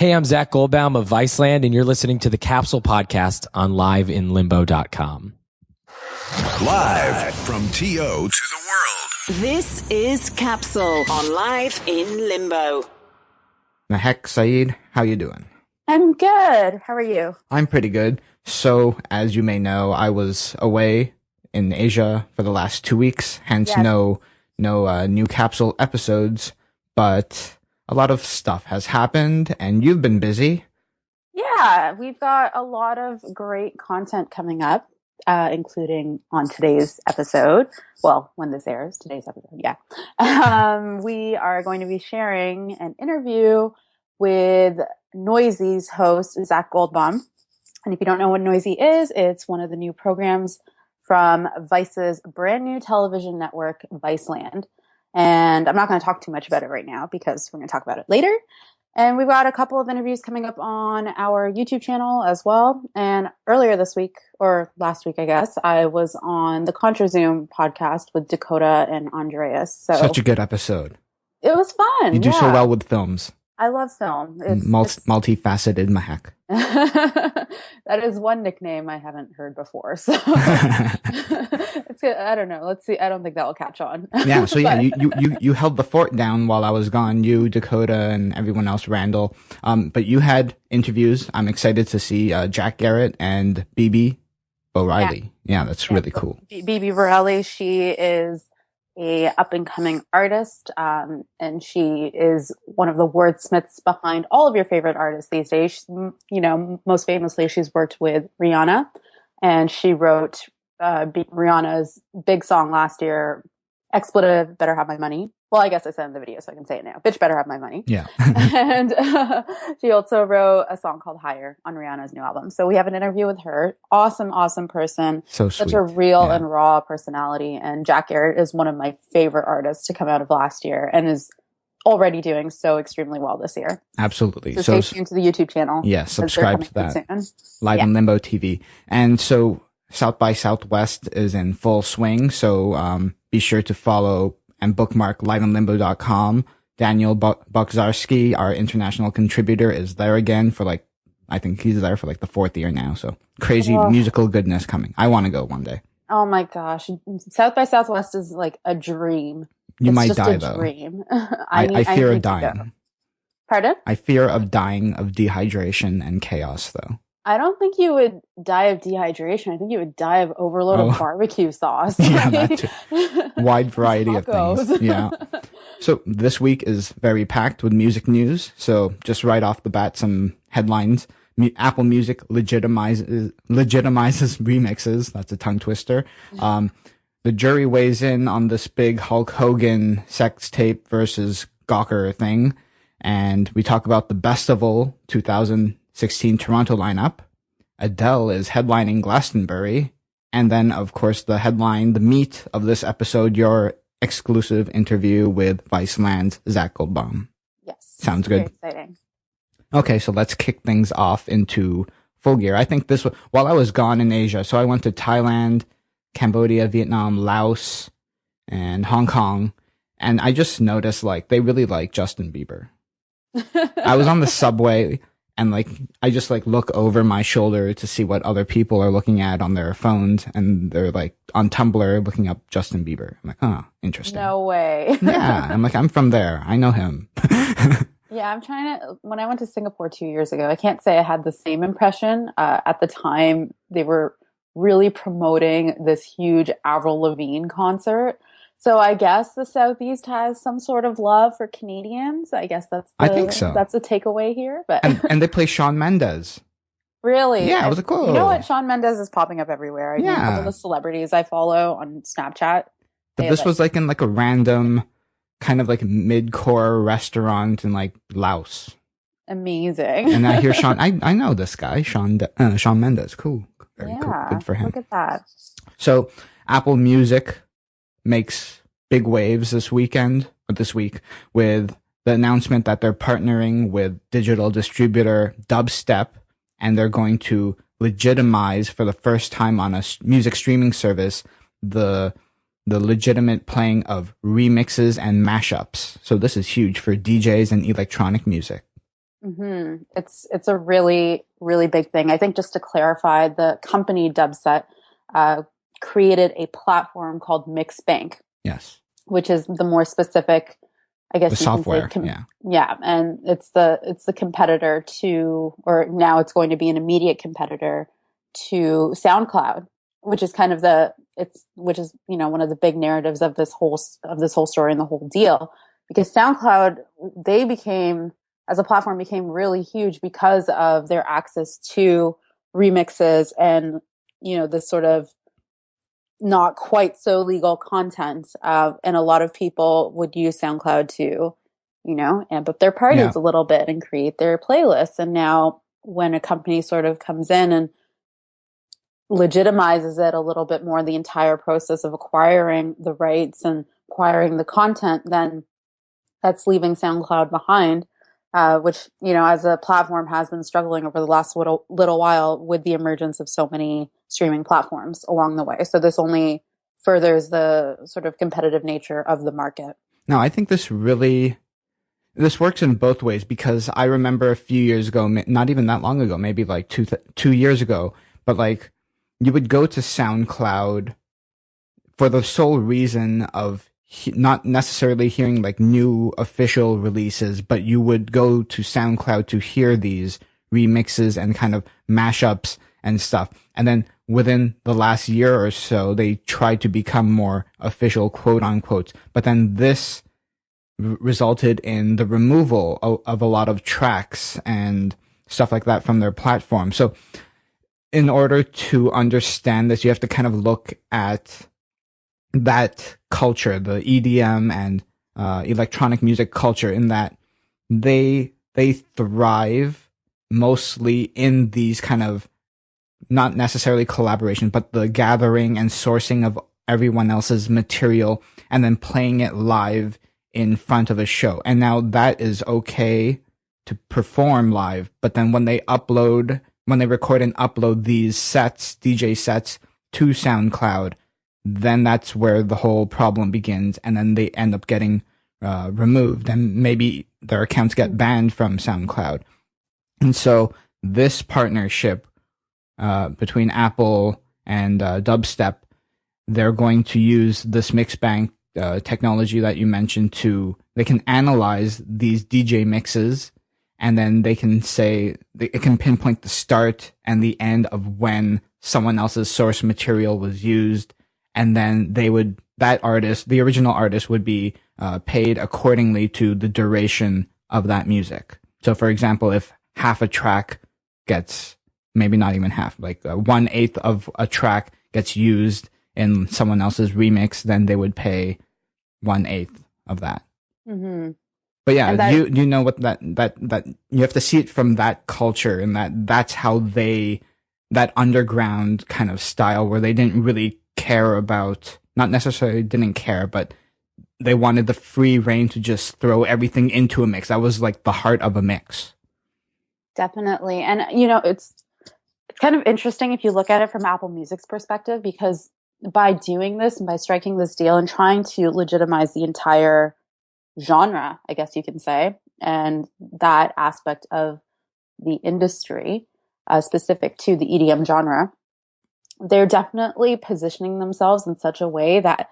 Hey, I'm Zach Goldbaum of VICELAND, and you're listening to the Capsule podcast on liveinlimbo.com. Live from TO to the world. This is Capsule on Live in Limbo. Mehek, Seyid, how you doing? I'm good. How are you? I'm pretty good. So, as you may know, I was away in Asia for the last 2 weeks, hence Yes. no new Capsule episodes, but a lot of stuff has happened, and you've been busy. Yeah, we've got a lot of great content coming up, including on today's episode. Well, when this airs, today's episode, yeah. We are going to be sharing an interview with Noisy's host, Zach Goldbaum. And if you don't know what Noisy is, it's one of the new programs from Vice's brand new television network, VICELAND. And I'm not going to talk too much about it right now because we're going to talk about it later. And we've got a couple of interviews coming up on our YouTube channel as well. And earlier this week, or last week, I guess, I was on the Contra Zoom podcast with Dakota and Andreas. So Such a good episode. it was fun. You do so yeah. well with films. I love film. Multifaceted Mehek. That is one nickname I haven't heard before. So it's good. I don't know. Let's see. I don't think that will catch on. Yeah, so yeah, you held the fort down while I was gone. You, Dakota, and everyone else, Randall. But you had interviews. I'm excited to see Jack Garrett and BB O'Reilly. Yeah, that's really cool. BB O'Reilly, she is a up-and-coming artist, and she is one of the wordsmiths behind all of your favorite artists these days. You know, most famously, she's worked with Rihanna, and she wrote Rihanna's big song last year, expletive, Better Have My Money. Well, I guess I said in the video, so I can say it now. Bitch, better have my money. Yeah. And she also wrote a song called Higher on Rihanna's new album. So we have an interview with her. Awesome person. So sweet. Such a real and raw personality. And Jack Garrett is one of my favorite artists to come out of last year and is already doing so extremely well this year. Absolutely. So stay tuned to the YouTube channel. Yeah, subscribe to that. Soon. Live in Limbo TV. And so South by Southwest is in full swing. So be sure to follow and bookmark liveinlimbo.com. Daniel Bokzarski, our international contributor, is there again for I think he's there for the 4th year now. So crazy musical goodness coming. I want to go one day. Oh my gosh. South by Southwest is like a dream. You It's might just die a though. Dream. I fear of need to go. dying. Pardon? I fear of dying of dehydration and chaos though. I don't think you would die of dehydration. I think you would die of overload of barbecue sauce. Yeah, that too. Wide variety of things. Yeah. So this week is very packed with music news. So just right off the bat, some headlines. Apple Music legitimizes remixes. That's a tongue twister. The jury weighs in on this big Hulk Hogan sex tape versus Gawker thing. And we talk about the Bestival 2016 Toronto lineup. Adele is headlining Glastonbury. And then, of course, the headline, the meat of this episode, your exclusive interview with VICELAND's Zach Goldbaum. Yes. Sounds good. Very exciting. Okay, so let's kick things off into full gear. I think this was, while I was gone in Asia, so I went to Thailand, Cambodia, Vietnam, Laos, and Hong Kong. And I just noticed, they really like Justin Bieber. I was on the subway and I just look over my shoulder to see what other people are looking at on their phones, and they're on Tumblr looking up Justin Bieber. I'm like, oh, interesting. No way. Yeah. I'm from there. I know him. Yeah, I'm trying to, when I went to Singapore 2 years ago, I can't say I had the same impression. At the time, they were really promoting this huge Avril Lavigne concert. So I guess the Southeast has some sort of love for Canadians. I guess I think so. That's a takeaway here. But and they play Shawn Mendes. Really? Yeah, it was cool. You know what? Shawn Mendes is popping up everywhere. A couple of the celebrities I follow on Snapchat. But this was in a random kind of mid-core restaurant in Laos. Amazing. And I hear Shawn. I know this guy, Shawn Mendes. Cool. Very cool. Good for him. Look at that. So Apple Music makes big waves this week with the announcement that they're partnering with digital distributor Dubstep, and they're going to legitimize for the first time on a music streaming service the legitimate playing of remixes and mashups. So this is huge for DJs and electronic music. It's a really, really big thing. I think just to clarify, the company Dubset created a platform called Mixbank. Yes. Which is the more specific, I guess, the software. Yeah. And it's the competitor to, or now it's going to be an immediate competitor to SoundCloud, which is kind of which is, one of the big narratives of this whole story and the whole deal, because SoundCloud, as a platform, became really huge because of their access to remixes and, this sort of not quite so legal content. And a lot of people would use SoundCloud to, amp up their parties a little bit and create their playlists. And now when a company sort of comes in and legitimizes it a little bit more, the entire process of acquiring the rights and acquiring the content, then that's leaving SoundCloud behind, which, as a platform has been struggling over the last little while with the emergence of so many streaming platforms along the way. So this only furthers the sort of competitive nature of the market. No, I think this works in both ways, because I remember a few years ago, not even that long ago, maybe like 2 years ago, but like you would go to SoundCloud for the sole reason of not necessarily hearing like new official releases, but you would go to SoundCloud to hear these remixes and kind of mashups and stuff. And then within the last year or so, they tried to become more official, quote unquote. But then this resulted in the removal of a lot of tracks and stuff like that from their platform. So in order to understand this, you have to kind of look at that culture, the EDM and electronic music culture, in that they thrive mostly in these kind of, not necessarily collaboration, but the gathering and sourcing of everyone else's material and then playing it live in front of a show. And now that is okay to perform live, but then when they record and upload these sets, DJ sets, to SoundCloud, then that's where the whole problem begins, and then they end up getting removed, and maybe their accounts get banned from SoundCloud. And so this partnership between Apple and Dubstep, they're going to use this Mixbank technology that you mentioned they can analyze these DJ mixes, and then they can it can pinpoint the start and the end of when someone else's source material was used. And then the original artist would be paid accordingly to the duration of that music. So for example, if half a track gets, maybe not even half, like 1/8 of a track gets used in someone else's remix, then they would pay 1/8 of that. Mm-hmm. But yeah, you know what that you have to see it from that culture, and that's how that underground kind of style, where they didn't really care about, not necessarily didn't care, but they wanted the free reign to just throw everything into a mix. That was like the heart of a mix. Definitely. And, it's kind of interesting if you look at it from Apple Music's perspective, because by doing this and by striking this deal and trying to legitimize the entire genre, I guess you can say, and that aspect of the industry specific to the EDM genre, they're definitely positioning themselves in such a way that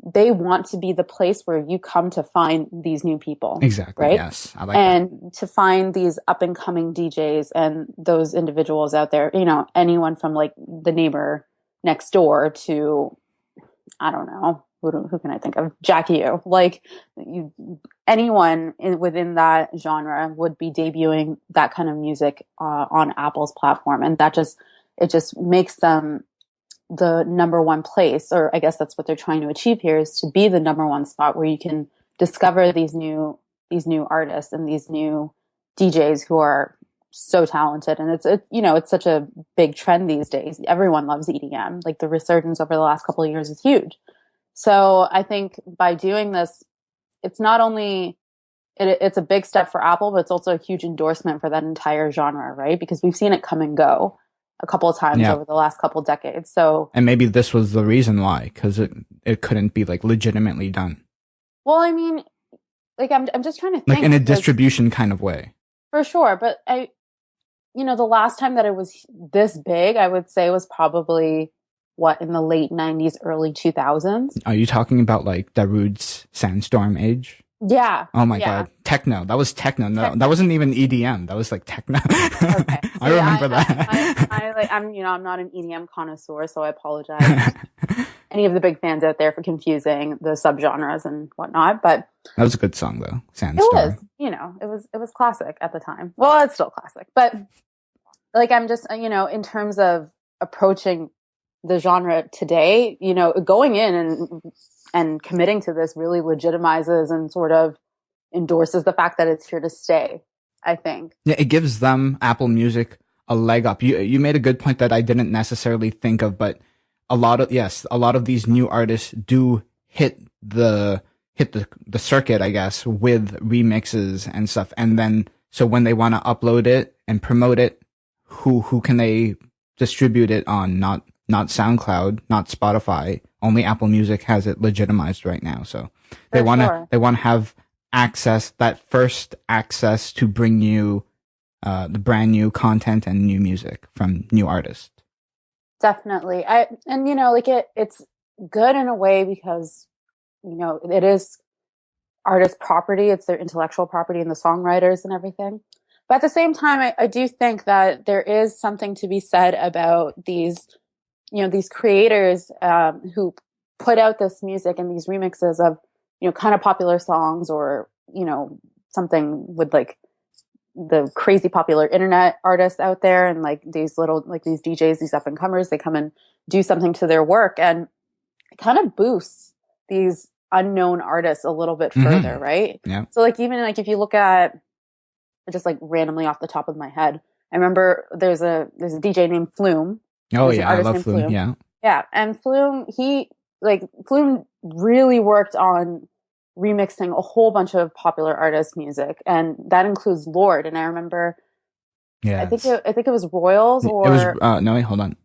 they want to be the place where you come to find these new people. Exactly. Right? Yes. I like and that. To find these up and coming DJs and those individuals out there, anyone from like the neighbor next door to, I don't know, who can I think of? Jackie U. Like anyone within that genre would be debuting that kind of music on Apple's platform. And it just makes them the number one place, or I guess that's what they're trying to achieve here, is to be the number one spot where you can discover these new artists and these new DJs who are so talented. And it's such a big trend these days. Everyone loves EDM. Like the resurgence over the last couple of years is huge. So I think by doing this, it's not only it's a big step for Apple, but it's also a huge endorsement for that entire genre, right? Because we've seen it come and go a couple of times over the last couple of decades. So, and maybe this was the reason why, because it couldn't be like legitimately done. Well, I mean, like I'm just trying to think, like in a distribution kind of way. For sure. But the last time that it was this big, I would say was probably in the late 90s, early 2000s. Are you talking about like Darude's Sandstorm age? Yeah. Oh my God. Techno. That was techno. No, that wasn't even EDM. That was like techno. Okay. I remember that. I'm not an EDM connoisseur, so I apologize. Any of the big fans out there for confusing the subgenres and whatnot, but that was a good song though. Sandstorm. It was, it was classic at the time. Well, it's still classic, but like, I'm just, in terms of approaching the genre today, going in and committing to this really legitimizes and sort of endorses the fact that it's here to stay, I think. Yeah, it gives them, Apple Music, a leg up. You made a good point that I didn't necessarily think of, but a lot of these new artists do hit the circuit, I guess, with remixes and stuff. And then, so when they want to upload it and promote it, who can they distribute it on? Not SoundCloud, not Spotify. Only Apple Music has it legitimized right now. So they want to have that first access to bring you the brand new content and new music from new artists. Definitely. It's good in a way because, it is artist property. It's their intellectual property and the songwriters and everything. But at the same time, I do think that there is something to be said about these creators who put out this music and these remixes of, kind of popular songs or, something with like the crazy popular internet artists out there and like these these DJs, these up and comers, they come and do something to their work and it kind of boosts these unknown artists a little bit further, right? Yeah. So like even like if you look at just like randomly off the top of my head, I remember there's a DJ named Flume. Oh yeah, I love Flume. Yeah. Yeah, and Flume, Flume really worked on remixing a whole bunch of popular artists' music, and that includes Lorde. And I remember, I think it was Royals or it was. No, wait, hold on.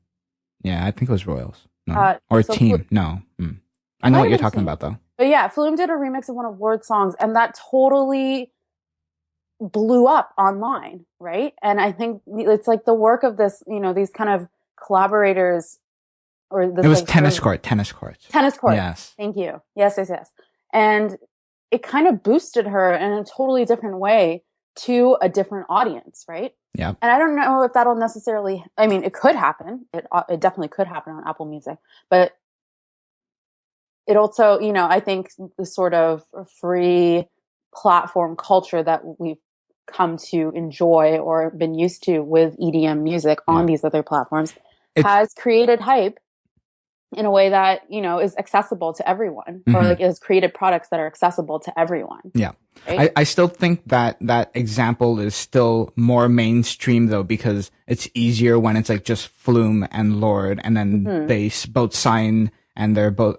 Yeah, I think it was Royals. No. Or so Team. No, I know what you're talking about though. But yeah, Flume did a remix of one of Lorde's songs, and that totally blew up online, right? And I think it's like the work of this, these kind of collaborators, or this. It was like, tennis court. Tennis court. Yes. Thank you. Yes. And it kind of boosted her in a totally different way to a different audience, right? Yeah. And I don't know if that'll necessarily, I mean, it could happen. It definitely could happen on Apple Music, but it also, I think the sort of free platform culture that we've come to enjoy or been used to with EDM music on these other platforms has created hype in a way that, is accessible to everyone, or like has created products that are accessible to everyone. Yeah. Right? I still think that example is still more mainstream though, because it's easier when it's like just Flume and Lorde, and then they both sign and they're both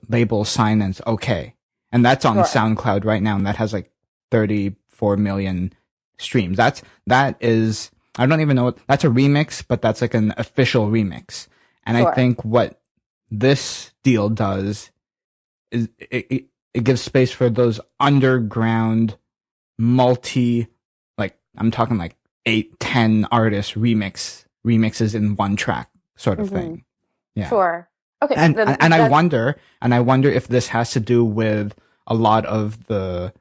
labels sign and it's okay. And that's on SoundCloud right now, and that has like 34 million streams. That is, I don't even know that's a remix, but that's like an official remix. And I think what this deal does is it gives space for those underground I'm talking like 8-10 artists remixes in one track sort of thing. Yeah. Sure. Okay. And I wonder if this has to do with a lot of the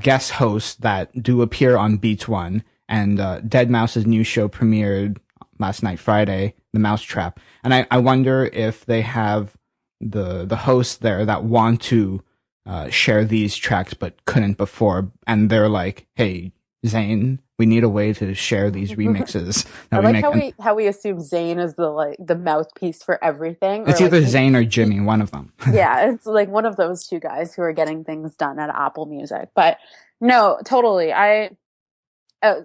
guest hosts that do appear on Beats One, and deadmau5's new show premiered last night, Friday, The Mousetrap. And I wonder if they have the hosts there that want to share these tracks but couldn't before, and they're like, hey, Zayn, we need a way to share these remixes. I like how we assume Zayn is the mouthpiece for everything. It's either Zayn or Jimmy, one of them. Yeah, it's like one of those two guys who are getting things done at Apple Music. But no, totally. I know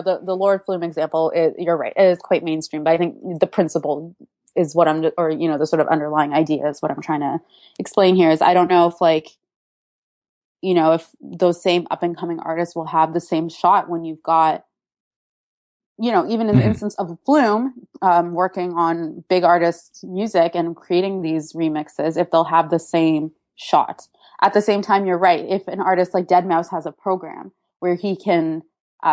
the Lorde Flume example you're right. It is quite mainstream, but I think the principle is what the sort of underlying idea is what I'm trying to explain here is I don't know if if those same up and coming artists will have the same shot when you've got, even in the instance of Flume, working on big artists' music and creating these remixes, if they'll have the same shot. At the same time, you're right. If an artist like deadmau5 has a program where he can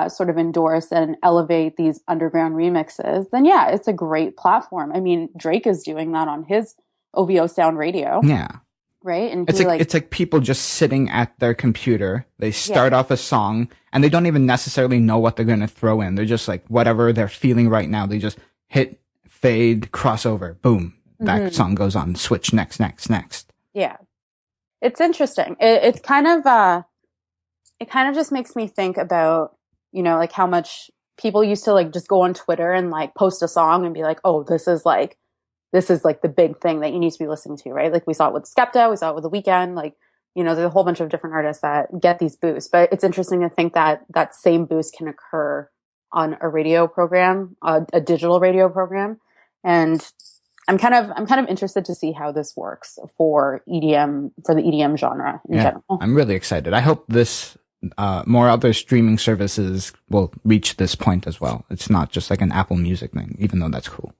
sort of endorse and elevate these underground remixes, then yeah, it's a great platform. I mean, Drake is doing that on his OVO Sound Radio. Yeah. Right? And it's like people just sitting at their computer. They start off a song and they don't even necessarily know what they're going to throw in. They're just like, whatever they're feeling right now, they just hit, fade, crossover, boom. That song goes on, switch, next. Yeah. It's interesting. It's kind of, it kind of just makes me think about, you know, like how much people used to like just go on Twitter and like post a song and be like, oh, this is like the big thing that you need to be listening to, right? Like we saw it with Skepta, we saw it with The Weeknd, like, you know, there's a whole bunch of different artists that get these boosts, but it's interesting to think that that same boost can occur on a radio program, a digital radio program. And I'm kind of interested to see how this works for EDM, for the EDM genre in general. I'm really excited. I hope this, more other streaming services will reach this point as well. It's not just like an Apple Music thing, even though that's cool.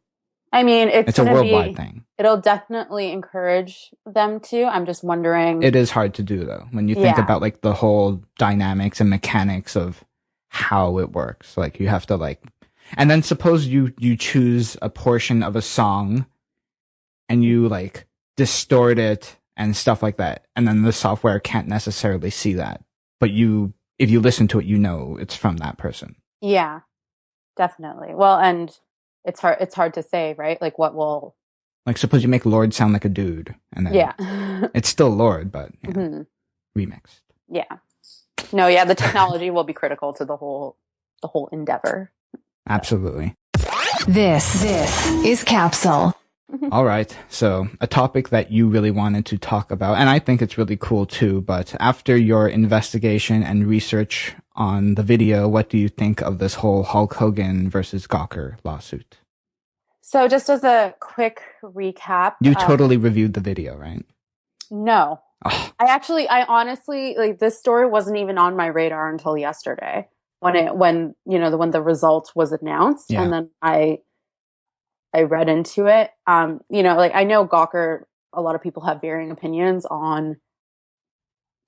I mean, it's a worldwide thing. It'll definitely encourage them to. I'm just wondering. It is hard to do though. When you think about like the whole dynamics and mechanics of how it works, like you have to like, and then suppose you choose a portion of a song and you like distort it and stuff like that. And then the software can't necessarily see that, but if you listen to it, you know, it's from that person. Yeah, definitely. Well, and it's hard to say, right? Like what will, like suppose you make Lord sound like a dude and then it's still Lord, but remixed. Yeah. No, yeah, the technology will be critical to the whole endeavor. Absolutely. This is Capsule. All right. So a topic that you really wanted to talk about, and I think it's really cool too, but after your investigation and research on the video, what do you think of this whole Hulk Hogan versus Gawker lawsuit? So just as a quick recap. You totally reviewed the video, right? No. Oh. I honestly, like this story wasn't even on my radar until yesterday when the result was announced. Yeah. And then I read into it. You know, like I know Gawker, a lot of people have varying opinions on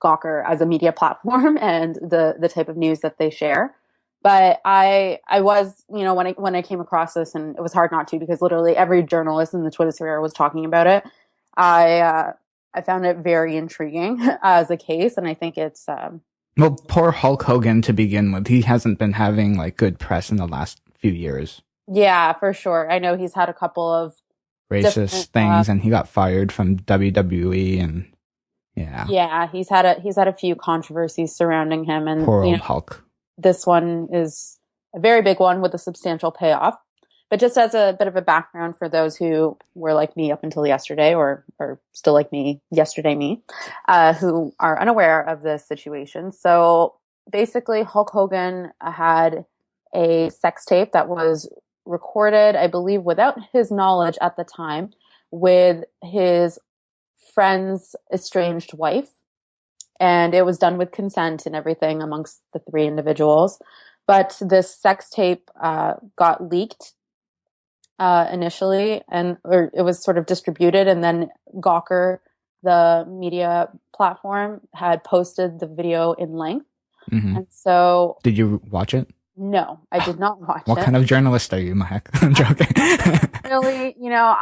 Gawker as a media platform and the type of news that they share. But I was, you know, when I came across this, and it was hard not to, because literally every journalist in the Twitter sphere was talking about it. I found it very intriguing as a case, and I think it's well, poor Hulk Hogan to begin with. He hasn't been having like good press in the last few years. Yeah, for sure. I know he's had a couple of racist things, and he got fired from WWE, and yeah, he's had a few controversies surrounding him, and poor old Hulk. This one is a very big one with a substantial payoff. But just as a bit of a background for those who were like me up until yesterday, or still like me yesterday, who are unaware of this situation. So basically, Hulk Hogan had a sex tape that was recorded, I believe, without his knowledge at the time, with his friend's estranged wife. And it was done with consent and everything amongst the three individuals. But this sex tape got leaked initially, or it was sort of distributed, and then Gawker, the media platform, had posted the video in length. Mm-hmm. And so, did you watch it? No, I did not watch it. What kind of journalist are you, Mehek? I'm joking. Really, you know,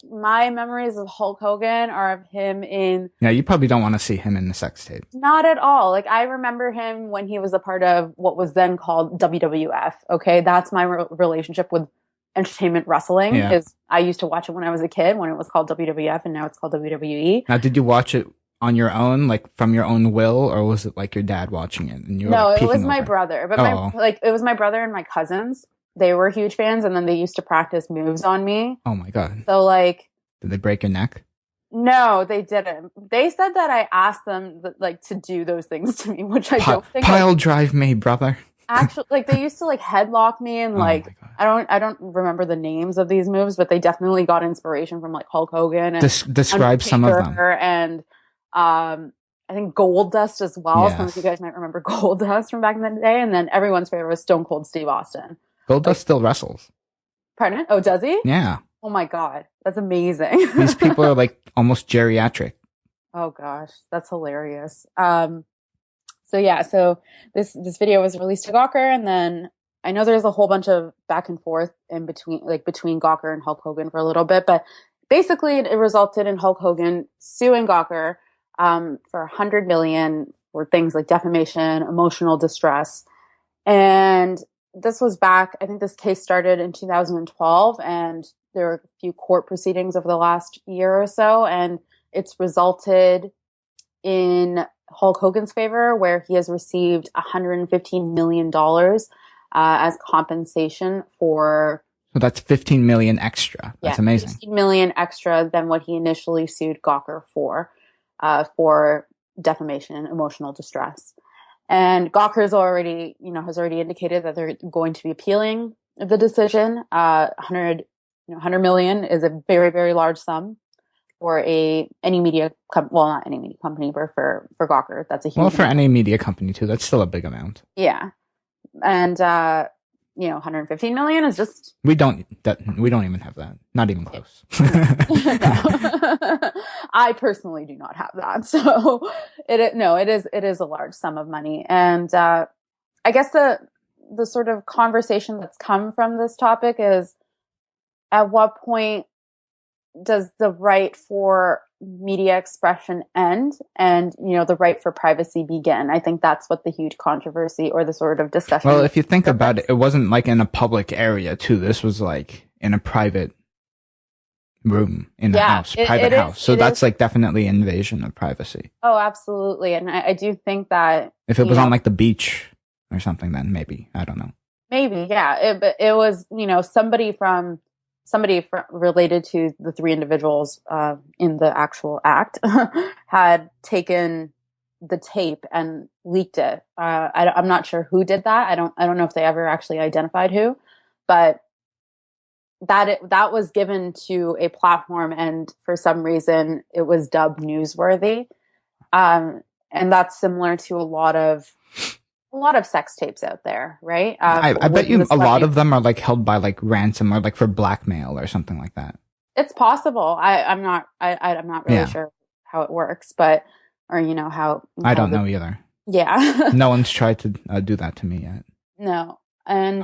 my memories of Hulk Hogan are of him in... Yeah, you probably don't want to see him in the sex tape. Not at all. Like, I remember him when he was a part of what was then called WWF, okay? That's my relationship with entertainment wrestling. Yeah. Is I used to watch it when I was a kid, when it was called WWF, and now it's called WWE. Now, did you watch it on your own, like from your own will, or was it like your dad watching it? And you were, no, like, it was my brother. But it was my brother and my cousins. They were huge fans, and then they used to practice moves on me. Oh my God. So like... Did they break your neck? No, they didn't. They said that I asked them to do those things to me, which I don't think... Pile drive me, brother. Actually, like they used to like headlock me, and like I don't remember the names of these moves, but they definitely got inspiration from like Hulk Hogan and describe some of them. And I think Gold Dust as well. Yes. Some of you guys might remember Gold Dust from back in the day, and then everyone's favorite was Stone Cold Steve Austin. Gold Dust still wrestles. Pardon? Oh, does he? Yeah. Oh my God, that's amazing. These people are like almost geriatric. Oh gosh, that's hilarious. So this video was released to Gawker, and then I know there's a whole bunch of back and forth in between, like between Gawker and Hulk Hogan for a little bit, but basically it resulted in Hulk Hogan suing Gawker for $100 million for things like defamation, emotional distress. And this was back, I think this case started in 2012, and there were a few court proceedings over the last year or so, and it's resulted in Hulk Hogan's favor, where he has received $115 million as compensation for. So that's 15 million extra. That's amazing. 15 million extra than what he initially sued Gawker for defamation and emotional distress. And Gawker has already indicated that they're going to be appealing the decision. 100 million is a very, very large sum for any media not any media company, but for Gawker, that's a huge. Well, for any media company too, that's still a big amount. Yeah, and 115 million is just. We don't even have that. Not even close. I personally do not have that, so it is a large sum of money, and I guess the sort of conversation that's come from this topic is, at what point does the right for media expression end and, the right for privacy begin? I think that's what the huge controversy or the sort of discussion. Well, if you think about it, it wasn't like in a public area too. This was like in a private room in a house, private house. So that's like definitely invasion of privacy. Oh, absolutely. And I do think that if it was on like the beach or something, then maybe, I don't know. Maybe, yeah. But it was, somebody related to the three individuals in the actual act had taken the tape and leaked it. I'm not sure who did that. I don't know if they ever actually identified who, but that was given to a platform, and for some reason it was dubbed newsworthy. And that's similar to a lot of sex tapes out there, right? I bet you a lot of them are like held by like ransom or like for blackmail or something like that. It's possible. I'm not really sure how it works, but how I don't know either. Yeah. No one's tried to do that to me yet. No, and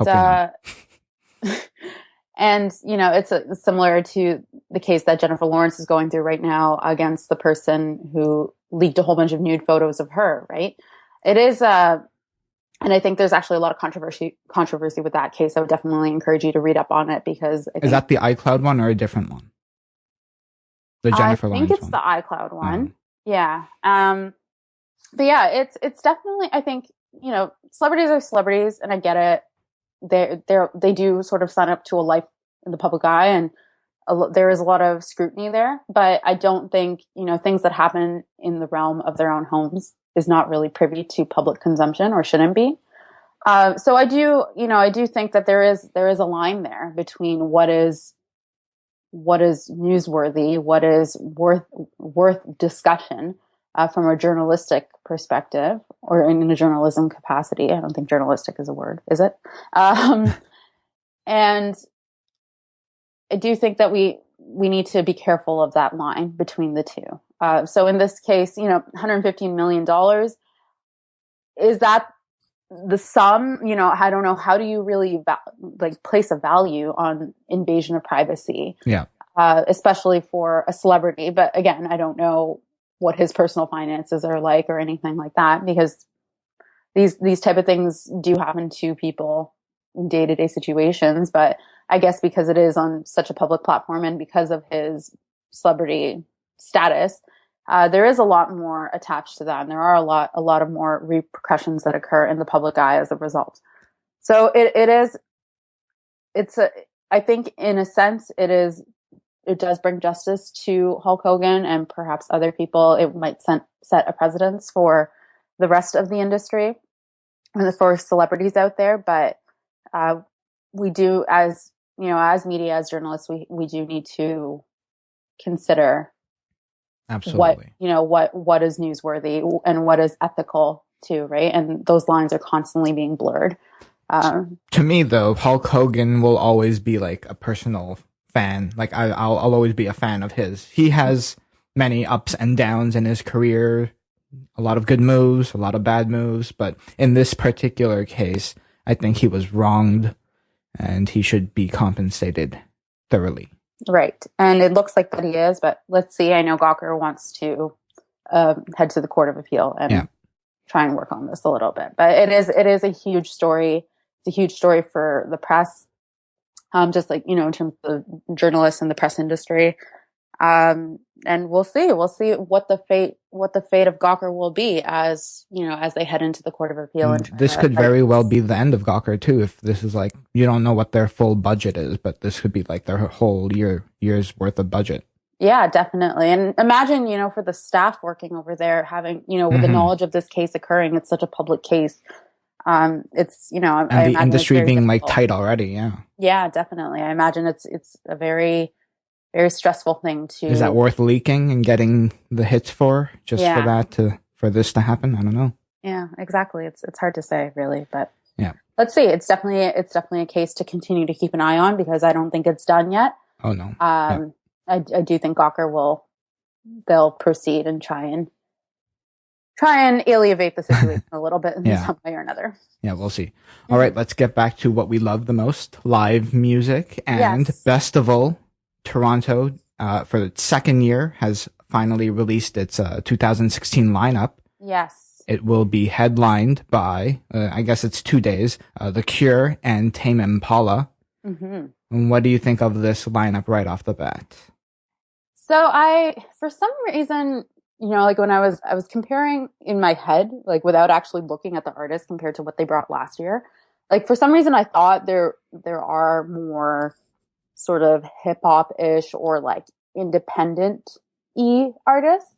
and it's similar to the case that Jennifer Lawrence is going through right now against the person who leaked a whole bunch of nude photos of her. Right? It is and I think there's actually a lot of controversy with that case. I would definitely encourage you to read up on it, because is that the iCloud one or a different one? The Jennifer Lawrence one. I think it's the iCloud one. Yeah. But yeah, it's definitely, I think, celebrities are celebrities, and I get it. They do sort of sign up to a life in the public eye, and there is a lot of scrutiny there. But I don't think, things that happen in the realm of their own homes is not really privy to public consumption, or shouldn't be. So I do think that there is a line there between what is newsworthy, what is worth discussion from a journalistic perspective, or in a journalism capacity. I don't think journalistic is a word, is it? And I do think that we need to be careful of that line between the two. So in this case, $115 million, is that the sum? I don't know. How do you really place a value on invasion of privacy? Yeah. Especially for a celebrity. But again, I don't know what his personal finances are like or anything like that, because these type of things do happen to people in day-to-day situations. But I guess because it is on such a public platform, and because of his celebrity status, there is a lot more attached to that, and there are a lot of more repercussions that occur in the public eye as a result. So I think in a sense it does bring justice to Hulk Hogan and perhaps other people. It might set a precedence for the rest of the industry and for celebrities out there. But we do, as media, as journalists, we do need to consider. Absolutely. What is newsworthy and what is ethical too, right? And those lines are constantly being blurred. To me, though, Hulk Hogan will always be like a personal fan. Like I'll always be a fan of his. He has many ups and downs in his career, a lot of good moves, a lot of bad moves, but in this particular case, I think he was wronged and he should be compensated thoroughly. Right. And it looks like that he is, but let's see. I know Gawker wants to head to the Court of Appeal and try and work on this a little bit. But it is a huge story. It's a huge story for the press, just like, in terms of journalists and the press industry. And we'll see what the fate of Gawker will be as they head into the Court of Appeal. And this could very well be the end of Gawker too. If this is like, you don't know what their full budget is, but this could be like their whole year's worth of budget. Yeah, definitely. And imagine, for the staff working over there having, with the knowledge of this case occurring, it's such a public case. It's, and the industry being like tight already. Yeah. Yeah, definitely. I imagine it's a very, very stressful thing to. Is that worth leaking and getting the hits for for this to happen? I don't know. Yeah, exactly. It's hard to say really, but yeah, let's see. It's definitely a case to continue to keep an eye on because I don't think it's done yet. Oh no. I do think Gawker they'll proceed and try and alleviate the situation a little bit in some way or another. Yeah, we'll see. All right, let's get back to what we love the most, live music. And Bestival Toronto, for the second year, has finally released its 2016 lineup. Yes. It will be headlined by, I guess it's 2 days, The Cure and Tame Impala. Mm-hmm. And what do you think of this lineup right off the bat? So for some reason, like when I was comparing in my head, like without actually looking at the artist compared to what they brought last year, like for some reason I thought there are more sort of hip hop ish or like independent-y artists,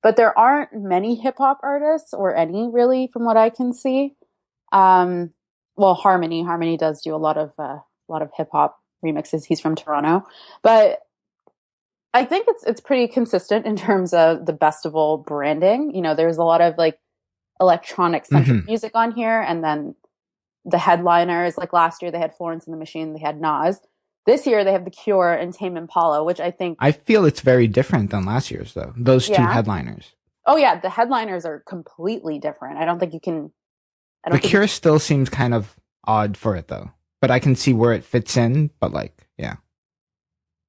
but there aren't many hip hop artists or any really from what I can see. Well, Harmony does do a lot of hip hop remixes. He's from Toronto, but I think it's pretty consistent in terms of the Bestival branding. There's a lot of like electronic centric music on here, and then the headliners. Like last year, they had Florence and the Machine, they had Nas. This year, they have The Cure and Tame Impala, which I feel it's very different than last year's though. Those two headliners. Oh yeah, the headliners are completely different. I don't think you can. The Cure still seems kind of odd for it though, but I can see where it fits in. But yeah.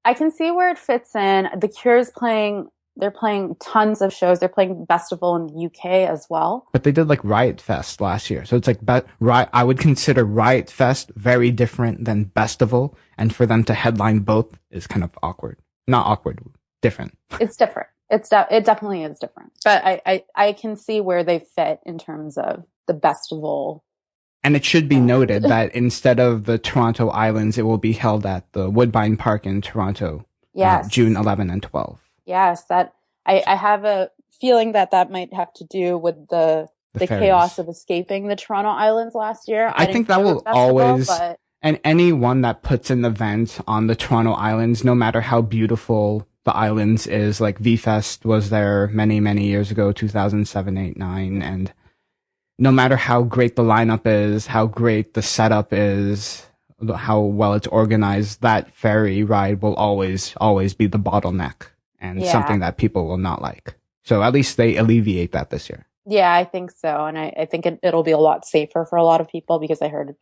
I can see where it fits in. The Cure's they're playing tons of shows. They're playing Bestival in the UK as well. But they did like Riot Fest last year. So it's like, I would consider Riot Fest very different than Bestival. And for them to headline both is kind of awkward. Not awkward, different. It's different. It definitely is different. But I can see where they fit in terms of the Bestival. And it should be noted that instead of the Toronto Islands, it will be held at the Woodbine Park in Toronto, June 11 and 12. Yes, that I have a feeling that might have to do with the chaos of escaping the Toronto Islands last year. I think that will always, and anyone that puts an event on the Toronto Islands, no matter how beautiful the islands is, like V-Fest was there many, many years ago, 2007, 8, 9, and no matter how great the lineup is, how great the setup is, how well it's organized, that ferry ride will always be the bottleneck and something that people will not like. So at least they alleviate that this year. Yeah, I think so. And I think it'll be a lot safer for a lot of people because I heard,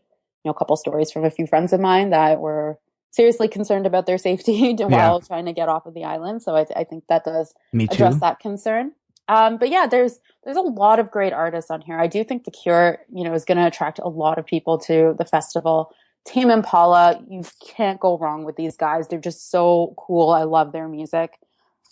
a couple stories from a few friends of mine that were seriously concerned about their safety while trying to get off of the island. So I think that does address that concern. But yeah, there's a lot of great artists on here. I do think The Cure, is going to attract a lot of people to the festival. Tame Impala, you can't go wrong with these guys. They're just so cool. I love their music.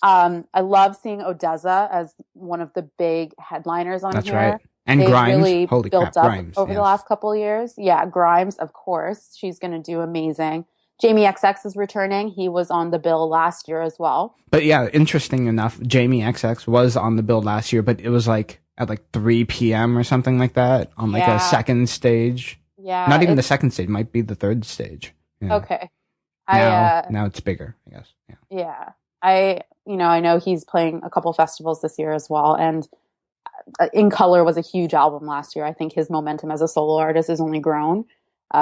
I love seeing Odessa as one of the big headliners on here. That's right. And They've Grimes. really Holy built crap, up Grimes, over the last couple of years. Yeah, Grimes, of course. She's going to do amazing. Jamie XX is returning. He was on the bill last year as well. But yeah, interesting enough, Jamie XX was on the bill last year, but it was like at like 3 p.m. or something like that on like a second stage. Yeah. Not even the second stage, might be the third stage. Yeah. Okay. Now it's bigger, I guess. Yeah. I know he's playing a couple festivals this year as well. And In Color was a huge album last year. I think his momentum as a solo artist has only grown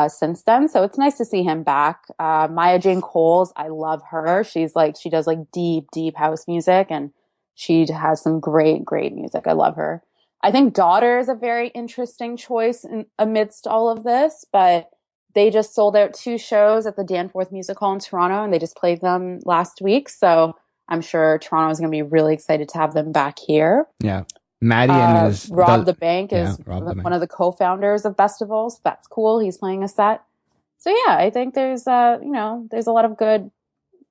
since then. So it's nice to see him back. Maya Jane Coles, I love her. She does like deep, deep house music, and She has some great music. I love her. I think Daughter is a very interesting choice amidst all of this, but they just sold out 2 shows at the Danforth Music Hall in Toronto, and they just played them last week. So I'm sure Toronto is going to be really excited to have them back here. Yeah. Maddie is Rob the Bank is Bank. one of the co-founders of Bestival. So that's cool. He's playing a set. So yeah, I think there's there's a lot of good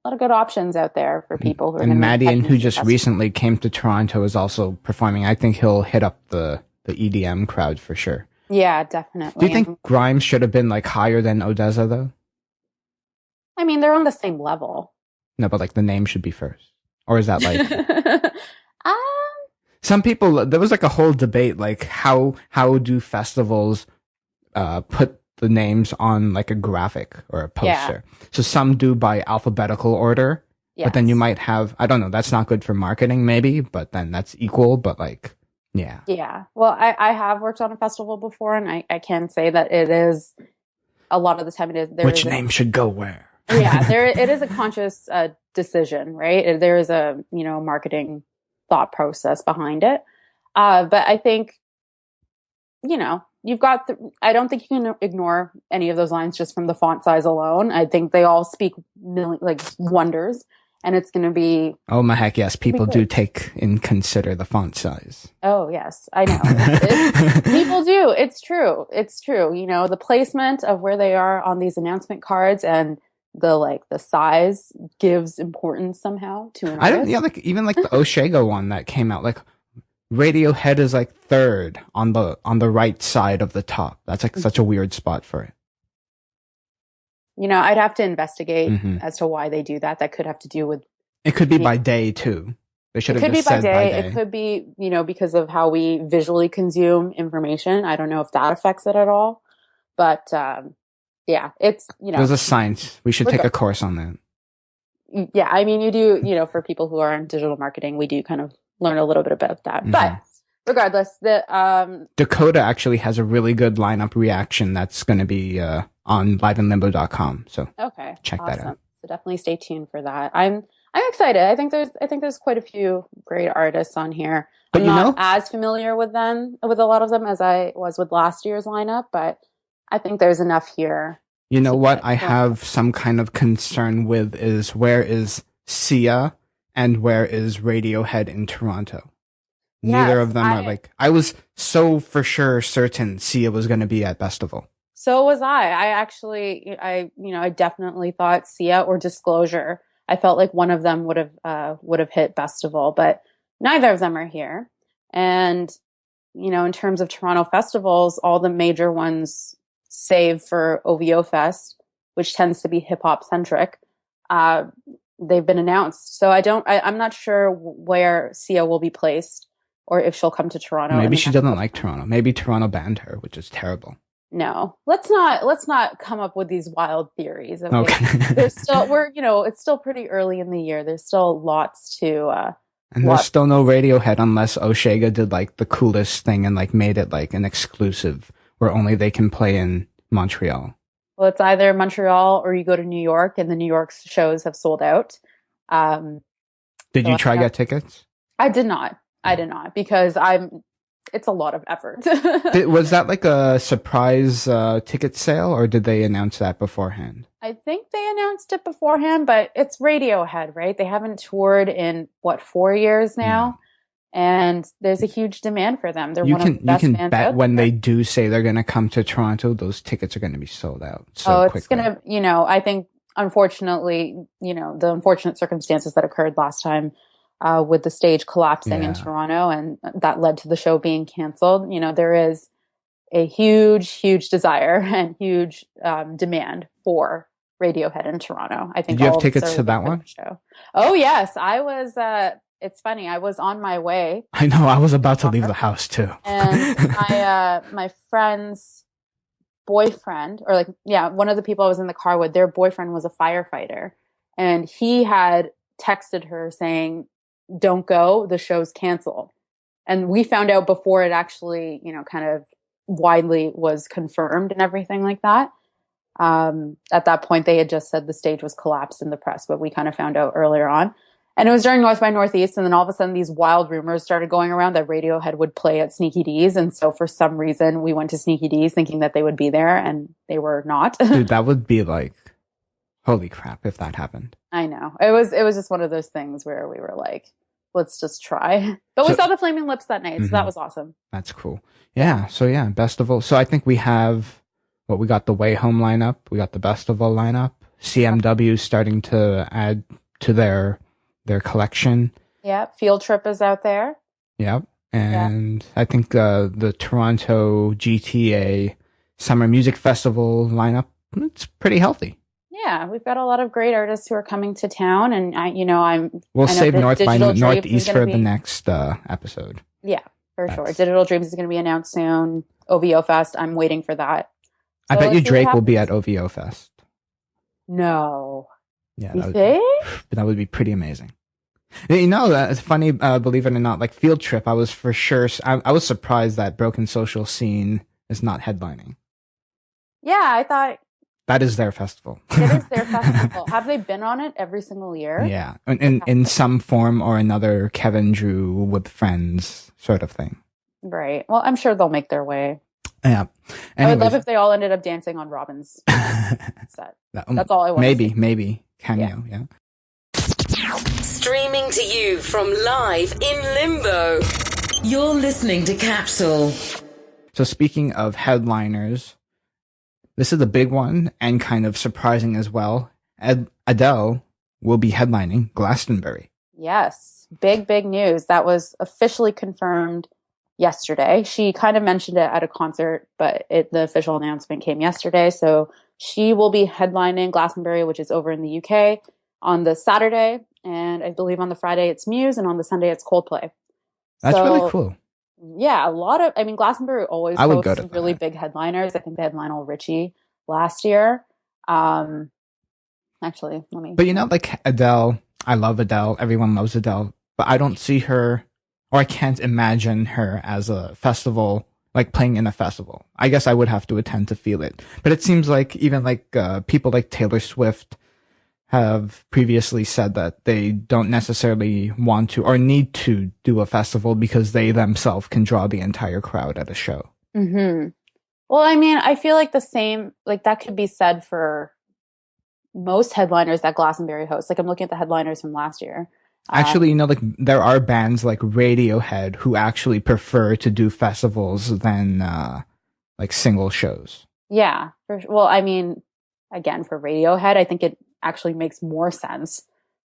options out there for people who are and Maddie, who just recently came to Toronto, is also performing. I think he'll hit up the EDM crowd for sure. Yeah, definitely. Do you think Grimes should have been like higher than Odessa though? I mean, they're on the same level. No, but like the name should be first. Or is that like some people, there was like a whole debate, like how do festivals put the names on like a graphic or a poster? Yeah. So some do by alphabetical order, yes. But then you might have, I don't know, that's not good for marketing maybe, but then that's equal, but like, yeah. Yeah. Well, I have worked on a festival before, and I can say that it is, a lot of the time it is. Which name should go where? Yeah, it is a conscious decision, right? There is a, marketing thought process behind it. But I think, you've got, I don't think you can ignore any of those lines just from the font size alone. I think they all speak wonders, and it's going to be. Oh, Mehek, yes, people do take in consider the font size. Oh, yes, I know. People do. It's true. It's true. The placement of where they are on these announcement cards and the size gives importance somehow to an artist. Even like the Oshego one that came out, like Radiohead is like 3rd on the right side of the top. That's like such a weird spot for it. I'd have to investigate as to why they do that. That could have to do with. It could be by day too. They should have just said by day. It could be, because of how we visually consume information. I don't know if that affects it at all, but yeah, it's There's a science. We should take a course on that. Yeah, I mean, you do. For people who are in digital marketing, we do kind of learn a little bit about that. Mm-hmm. But regardless, Dakota actually has a really good lineup reaction that's going to be on liveinlimbo.com. So okay, check that out. So definitely stay tuned for that. I'm excited. I think there's quite a few great artists on here. But I'm not as familiar with a lot of them as I was with last year's lineup, but I think there's enough here. You know what I have some kind of concern with is where is Sia and where is Radiohead in Toronto? Yes, neither of them are like, I was so for sure certain Sia was going to be at Bestival. So was I. I definitely thought Sia or Disclosure. I felt like one of them would have hit Bestival, but neither of them are here. And, in terms of Toronto festivals, all the major ones, save for OVO Fest, which tends to be hip hop centric, they've been announced. So I'm not sure where Sia will be placed or if she'll come to Toronto. Maybe she doesn't like Toronto. Maybe Toronto banned her, which is terrible. No, let's not come up with these wild theories. Okay. There's still, it's still pretty early in the year. There's still lots to, and there's still no Radiohead unless Oshega did like the coolest thing and like made it like an exclusive where only they can play in Montreal. Well, it's either Montreal or you go to New York, and the New York shows have sold out. Did you try get tickets? I did not because it's a lot of effort. Was that like a surprise ticket sale, or did they announce that beforehand? I think they announced it beforehand, but it's Radiohead, right? They haven't toured in 4 years now. And there's a huge demand for them. They're one of the best bands out there. You can bet when they do say they're going to come to Toronto, those tickets are going to be sold out so quickly. It's going to, I think, unfortunately, the unfortunate circumstances that occurred last time with the stage collapsing in Toronto, and that led to the show being canceled. There is a huge, huge desire and huge demand for Radiohead in Toronto. I think. Did you have tickets to that one? Show. Oh yes, I was. It's funny. I was on my way. I know. I was about to leave the house too. And my friend's boyfriend, one of the people I was in the car with, their boyfriend was a firefighter, and he had texted her saying, "Don't go. The show's canceled." And we found out before it actually, kind of widely was confirmed and everything like that. At that point, they had just said the stage was collapsed in the press, but we kind of found out earlier on. And it was during North by Northeast, and then all of a sudden these wild rumors started going around that Radiohead would play at Sneaky D's, and so for some reason we went to Sneaky D's thinking that they would be there, and they were not. Dude, that would be like, holy crap if that happened. I know. It was just one of those things where we were like, let's just try. But we saw the Flaming Lips that night, so that was awesome. That's cool. Yeah, so yeah, Bestival. So I think we have, we got the Way Home lineup, we got the Bestival lineup, CMW starting to add to their collection. Yeah, Field Trip is out there. Yep. And I think the Toronto GTA Summer Music Festival lineup, it's pretty healthy. Yeah, we've got a lot of great artists who are coming to town, and we'll save North by Northeast for the next episode. Yeah, for sure. Digital Dreams is going to be announced soon. OVO Fest, I'm waiting for that. So I bet you Drake will be at OVO Fest. No. Yeah, that would be pretty amazing. You know, it's funny, believe it or not, like Field Trip, I was surprised that Broken Social Scene is not headlining. Yeah, I thought that is their festival. It is their festival. Have they been on it every single year? Yeah. In some form or another, Kevin Drew with friends sort of thing. Right. Well, I'm sure they'll make their way. Yeah. Anyways. I would love if they all ended up dancing on Robin's set. That's all I want. Maybe. Cameo, yeah. Streaming to you from Live in Limbo. You're listening to Capsule. So speaking of headliners, this is a big one and kind of surprising as well. Adele will be headlining Glastonbury. Yes. Big news. That was officially confirmed yesterday. She kind of mentioned it at a concert, but the official announcement came yesterday. So she will be headlining Glastonbury, which is over in the UK, on the Saturday. And I believe on the Friday it's Muse, and on the Sunday it's Coldplay. That's really cool. Yeah, Glastonbury always hosts really big headliners. I think they had Lionel Richie last year. Actually, let me. But like Adele, I love Adele. Everyone loves Adele. But I don't see her, or I can't imagine her as a festival, like playing in a festival. I guess I would have to attend to feel it. But it seems like even like people like Taylor Swift have previously said that they don't necessarily want to or need to do a festival because they themselves can draw the entire crowd at a show. Mm-hmm. Well, I feel like the same, like that could be said for most headliners that Glastonbury hosts. Like I'm looking at the headliners from last year. Actually, like there are bands like Radiohead who actually prefer to do festivals than like single shows. Yeah. Well, again, for Radiohead, I think it actually makes more sense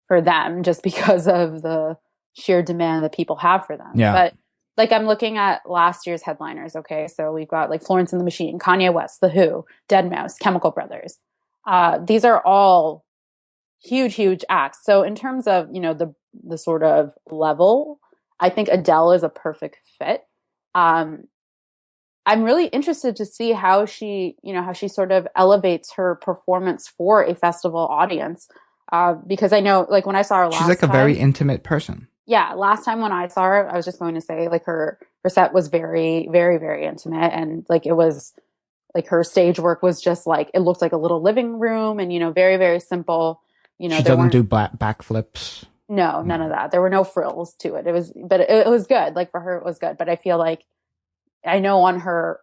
for them just because of the sheer demand that people have for them. Yeah. But like I'm looking at last year's headliners. Okay. So we've got like Florence and the Machine, Kanye West, The Who, Deadmau5, Chemical Brothers. These are all huge acts. So in terms of, the sort of level, I think Adele is a perfect fit. I'm really interested to see how she sort of elevates her performance for a festival audience. Because I know, like, when I saw her last time. She's like a very intimate person. Yeah. Last time when I saw her, I was just going to say, like, her set was very, very, very intimate. And, like, it was, like, her stage work was just, like, it looked like a little living room and, very, very simple. She doesn't do backflips. No, none of that. There were no frills to it. It was good. Like, for her, it was good. But I feel like, I know on her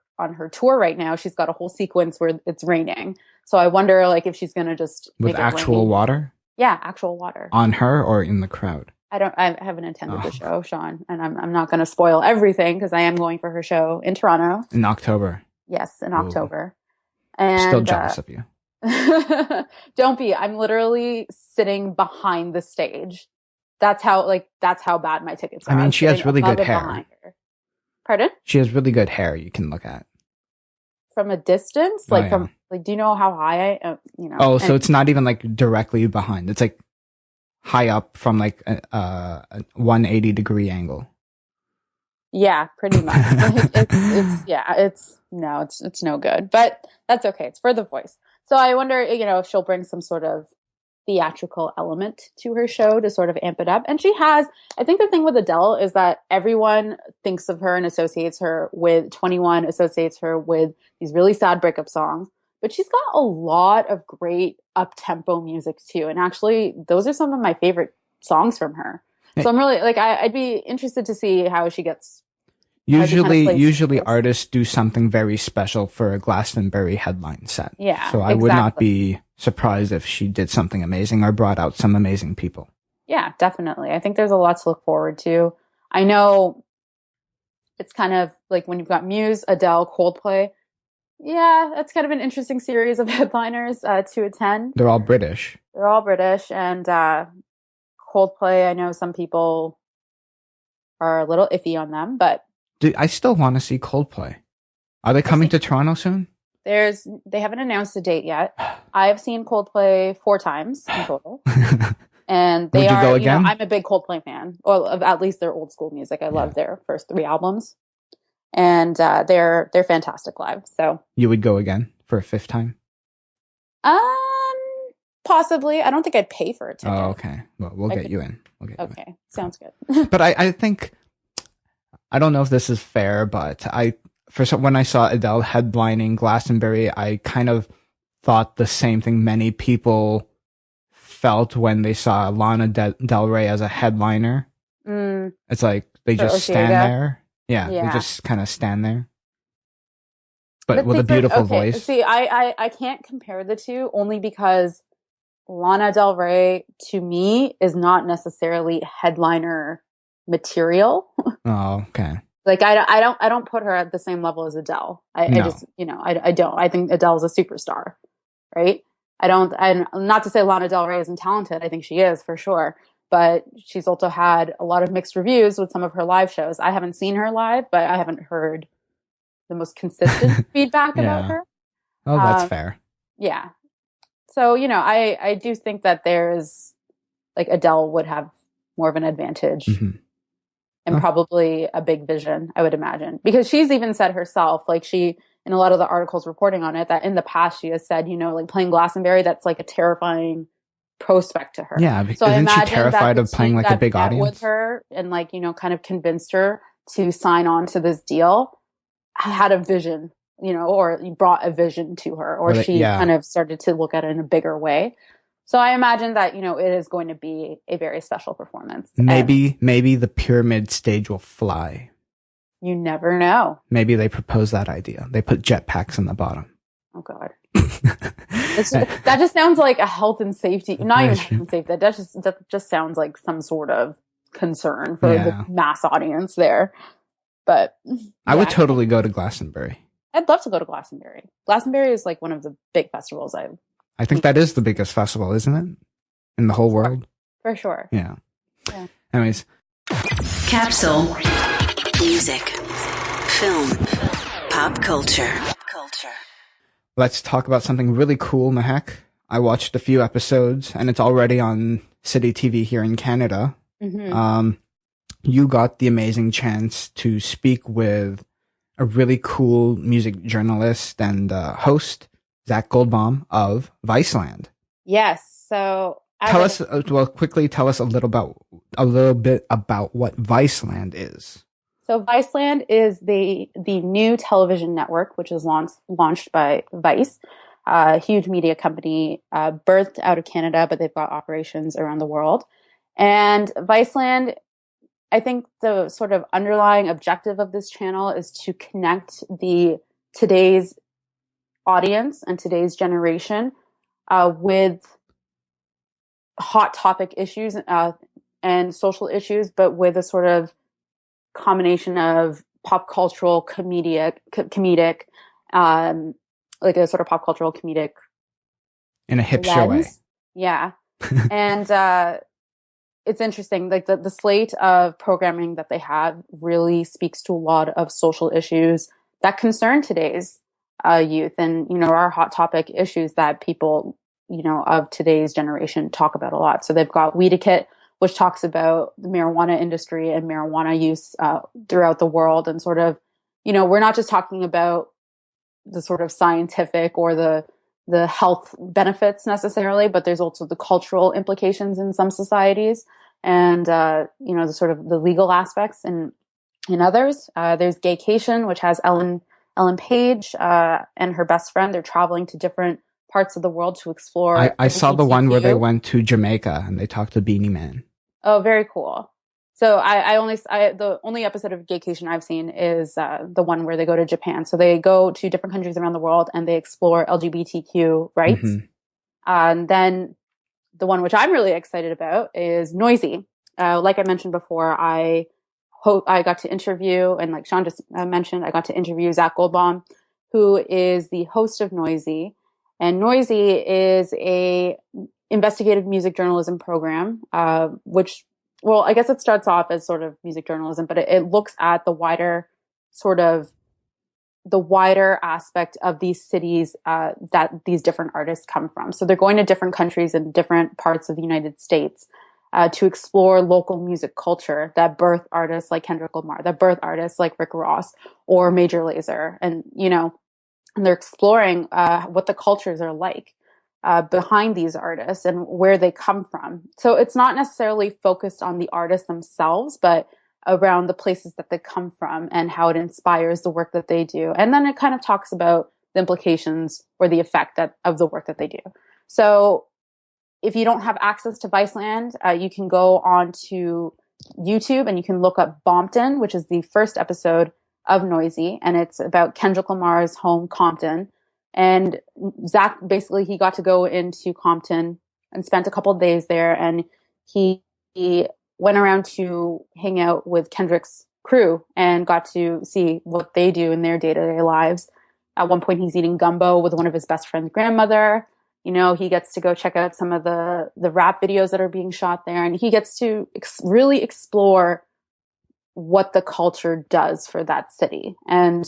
tour right now, she's got a whole sequence where it's raining. So I wonder, like, if she's going to just with actual water. Yeah, actual water on her or in the crowd. I haven't attended the show, Sean, and I'm not going to spoil everything because I am going for her show in Toronto in October. Yes, in October. And still jealous of you. Don't be. I'm literally sitting behind the stage. That's how bad my tickets are. She has really good hair. Pardon? She has really good hair you can look at. From a distance? Like, do you know how high I am? Oh, so it's not even like directly behind. It's like high up from like a 180-degree angle. Yeah, pretty much. It's no good. But that's okay. It's for the voice. So I wonder, if she'll bring some sort of theatrical element to her show to sort of amp it up. And she has, I think the thing with Adele is that everyone thinks of her and associates her with 21, associates her with these really sad breakup songs, but she's got a lot of great up-tempo music too. And actually, those are some of my favorite songs from her. So I'm really like, I'd be interested to see how she gets. Usually artists do something very special for a Glastonbury headline set. Yeah. So I would not be surprised if she did something amazing or brought out some amazing people. Yeah, definitely. I think there's a lot to look forward to. I know it's kind of like when you've got Muse, Adele, Coldplay. Yeah, that's kind of an interesting series of headliners to attend. They're all British. And Coldplay, I know some people are a little iffy on them, but I still want to see Coldplay. Are they coming to Toronto soon? They haven't announced a date yet. I've seen Coldplay 4 times in total. And Would you go again? I'm a big Coldplay fan, or of at least their old school music. I love their first 3 albums. And they're fantastic live. So you would go again for a 5th time? Possibly. I don't think I'd pay for a ticket. Oh, okay. Well, we'll get you in. Okay, sounds good. But I think, I don't know if this is fair, but when I saw Adele headlining Glastonbury, I kind of thought the same thing many people felt when they saw Lana Del Rey as a headliner. It's like they just stand there. Yeah, they just kind of stand there. But with a beautiful voice. See, I can't compare the two only because Lana Del Rey, to me, is not necessarily headliner material. Oh, okay. Like I don't put her at the same level as Adele. I just, I don't. I think Adele's a superstar, right? I'm not to say Lana Del Rey isn't talented. I think she is for sure. But she's also had a lot of mixed reviews with some of her live shows. I haven't seen her live, but I haven't heard the most consistent feedback about her. Oh, that's fair. Yeah. So, I do think that there's, like, Adele would have more of an advantage and probably a big vision, I would imagine. Because she's even said herself, like in a lot of the articles reporting on it, that in the past she has said, like playing Glastonbury, that's like a terrifying prospect to her. Yeah, so isn't she terrified of playing like a big audience? With her and kind of convinced her to sign on to this deal, had a vision, or brought a vision to her, or she kind of started to look at it in a bigger way. So I imagine that, it is going to be a very special performance. Maybe the pyramid stage will fly. You never know. Maybe they propose that idea. They put jetpacks in the bottom. Oh God. That just sounds like a health and safety, not even health and safety. That just sounds like some sort of concern for the mass audience there. But I would totally go to Glastonbury. I'd love to go to Glastonbury. Glastonbury is like one of the big festivals I think that is the biggest festival, isn't it? In the whole world? For sure. Yeah. Anyways. Capsule. Music. Film. Pop culture. Let's talk about something really cool, Mehek. I watched a few episodes, and it's already on City TV here in Canada. You got the amazing chance to speak with a really cool music journalist and host, Zach Goldbaum of VICELAND. Yes. So quickly tell us a little bit about what VICELAND is. So VICELAND is the new television network, which is launched by Vice, a huge media company, birthed out of Canada, but they've got operations around the world. And VICELAND, I think the sort of underlying objective of this channel is to connect today's audience and today's generation with hot topic issues and social issues, but with a sort of combination of pop cultural comedic, like a sort of pop cultural comedic in a hipster way. Yeah. And it's interesting, like the slate of programming that they have really speaks to a lot of social issues that concern today's youth and, are hot topic issues that people, of today's generation talk about a lot. So they've got Weedakit, which talks about the marijuana industry and marijuana use throughout the world. And sort of, we're not just talking about the sort of scientific or the health benefits necessarily, but there's also the cultural implications in some societies and, the sort of the legal aspects in others. There's Gaycation, which has Ellen Page and her best friend. They're traveling to different parts of the world to explore. I saw the one where they went to Jamaica and they talked to Beanie Man. Oh, very cool. So the only episode of Gaycation I've seen is the one where they go to Japan. So they go to different countries around the world and they explore LGBTQ rights. Mm-hmm. And then the one which I'm really excited about is Noisy. Like I mentioned before, I got to interview, and like Sean just mentioned, I got to interview Zach Goldbaum, who is the host of Noisy. And Noisy is a investigative music journalism program, which, well, I guess it starts off as sort of music journalism, but it looks at the wider aspect of these cities that these different artists come from. So they're going to different countries and different parts of the United States to explore local music culture that birth artists like Kendrick Lamar, that birth artists like Rick Ross or Major Lazer. And, and they're exploring what the cultures are like behind these artists and where they come from. So it's not necessarily focused on the artists themselves, but around the places that they come from and how it inspires the work that they do. And then it kind of talks about the implications or the effect of the work that they do. So if you don't have access to VICELAND, you can go on to YouTube and you can look up Bompton, which is the first episode of Noisy. And it's about Kendrick Lamar's home, Compton. And Zach, basically, he got to go into Compton and spent a couple of days there. And he went around to hang out with Kendrick's crew and got to see what they do in their day-to-day lives. At one point, he's eating gumbo with one of his best friend's grandmother. He gets to go check out some of the rap videos that are being shot there. And he gets to really explore what the culture does for that city and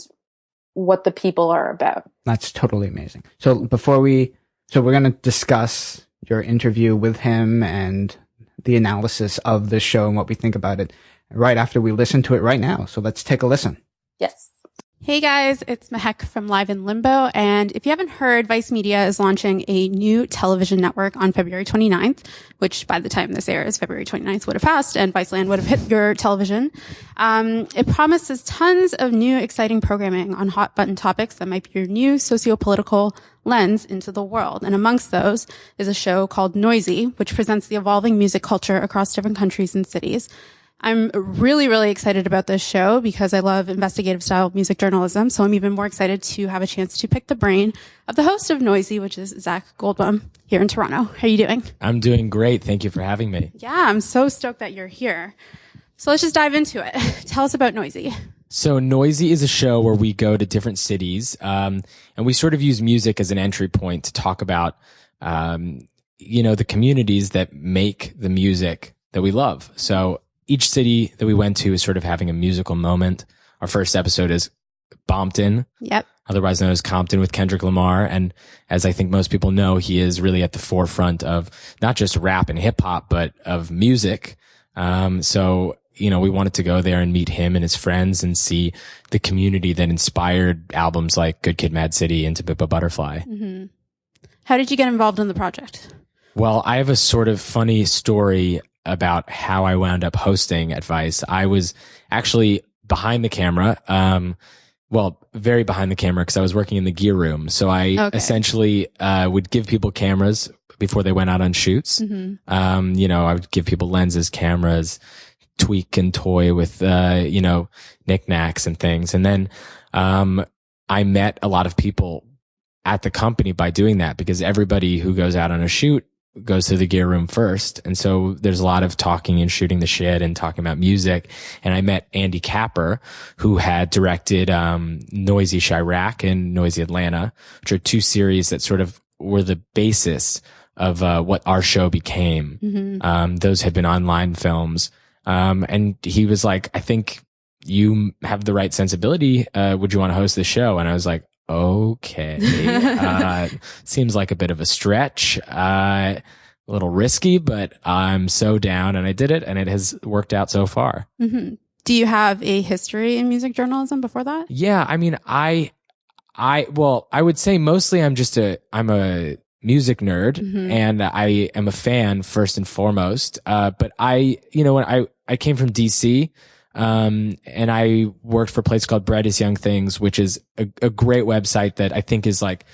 what the people are about. That's totally amazing. So we're going to discuss your interview with him and the analysis of the show and what we think about it right after we listen to it right now. So let's take a listen. Yes. Hey guys, it's Mehek from Live in Limbo. And if you haven't heard, Vice Media is launching a new television network on February 29th, which by the time this airs, February 29th would have passed and Viceland would have hit your television. It promises tons of new exciting programming on hot button topics that might be your new socio-political lens into the world. And amongst those is a show called Noisy, which presents the evolving music culture across different countries and cities. I'm really, really excited about this show because I love investigative style music journalism. So I'm even more excited to have a chance to pick the brain of the host of Noisy, which is Zach Goldbaum here in Toronto. How are you doing? I'm doing great. Thank you for having me. Yeah, I'm so stoked that you're here. So let's just dive into it. Tell us about Noisy. So Noisy is a show where we go to different cities, and we sort of use music as an entry point to talk about, the communities that make the music that we love. So each city that we went to is sort of having a musical moment. Our first episode is Bompton. Yep. Otherwise known as Compton with Kendrick Lamar. And as I think most people know, he is really at the forefront of not just rap and hip hop, but of music. So we wanted to go there and meet him and his friends and see the community that inspired albums like Good Kid, Mad City and To Pimp a Butterfly. Mm-hmm. How did you get involved in the project? Well, I have a sort of funny story about how I wound up hosting at Vice. I was actually behind the camera, very behind the camera because I was working in the gear room. So I essentially would give people cameras before they went out on shoots. Mm-hmm. I would give people lenses, cameras, tweak and toy with, knickknacks and things. And then I met a lot of people at the company by doing that because everybody who goes out on a shoot goes to the gear room first. And so there's a lot of talking and shooting the shit and talking about music. And I met Andy Capper, who had directed Noisy Chirac and Noisy Atlanta, which are two series that sort of were the basis of what our show became. Mm-hmm. Those had been online films. And he was like, I think you have the right sensibility. Would you want to host the show? And I was like, okay. Seems like a bit of a stretch, a little risky, but I'm so down and I did it and it has worked out so far. Mm-hmm. Do you have a history in music journalism before that? Yeah. I mean, I would say mostly I'm a music nerd mm-hmm. and I am a fan first and foremost. But when I came from DC, and I worked for a place called Brightest Young Things, which is a great website that I think is like,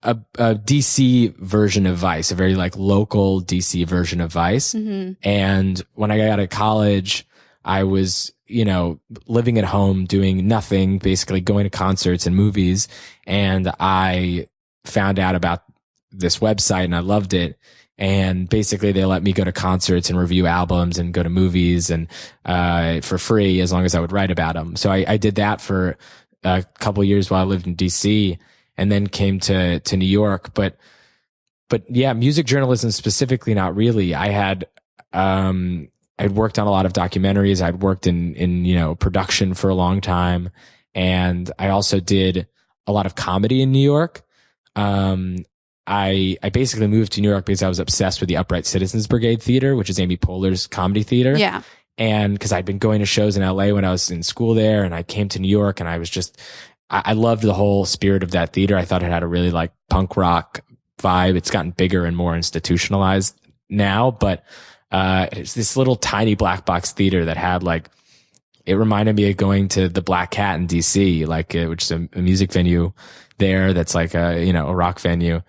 a DC version of Vice, a very like local DC version of Vice. And when I got out of college, I was, living at home doing nothing, basically going to concerts and movies. And I found out about this website and I loved it. And basically they let me go to concerts and review albums and go to movies and, for free as long as I would write about them. So I did that for a couple of years while I lived in DC and then came to New York. But yeah, music journalism specifically, not really. I'd worked on a lot of documentaries. I'd worked in production for a long time. And I also did a lot of comedy in New York. I basically moved to New York because I was obsessed with the Upright Citizens Brigade Theater, which is Amy Poehler's comedy theater. Yeah. And because I'd been going to shows in LA when I was in school there, and I came to New York and I was just, I loved the whole spirit of that theater. I thought it had a really like punk rock vibe. It's gotten bigger and more institutionalized now, but it's this little tiny black box theater that had like, it reminded me of going to the Black Cat in DC, like which is a music venue there that's like a rock venue.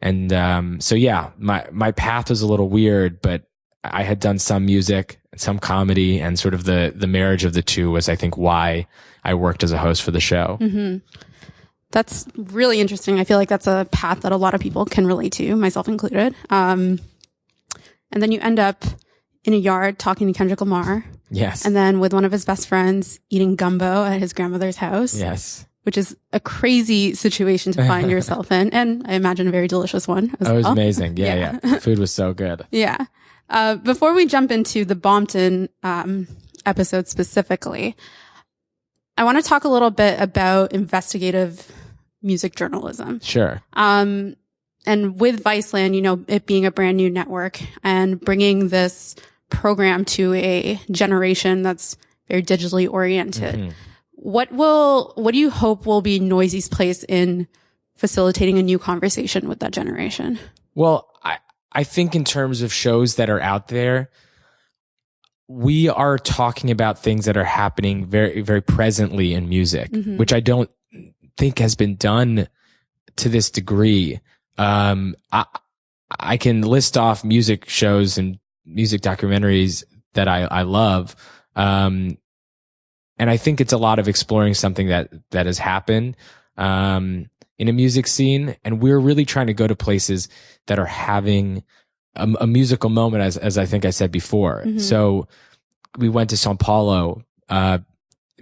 And so yeah, my path was a little weird, but I had done some music and some comedy, and sort of the marriage of the two was, I think, why I worked as a host for the show. That's really interesting. I feel like that's a path that a lot of people can relate to, myself included. And then you end up in a yard talking to Kendrick Lamar. Yes. And then with one of his best friends eating gumbo at his grandmother's house. Yes. Which is a crazy situation to find yourself in. And I imagine a very delicious one as well. It was amazing. Yeah. Food was so good. Yeah. Before we jump into the Bompton episode specifically, I want to talk a little bit about investigative music journalism. Sure. And with VICELAND, it being a brand new network and bringing this program to a generation that's very digitally oriented. What do you hope will be Noisy's place in facilitating a new conversation with that generation? Well, I think in terms of shows that are out there, we are talking about things that are happening very, very presently in music, which I don't think has been done to this degree. I can list off music shows and music documentaries that I love. And I think it's a lot of exploring something that has happened, in a music scene. And we're really trying to go to places that are having a musical moment, as I think I said before. So we went to Sao Paulo,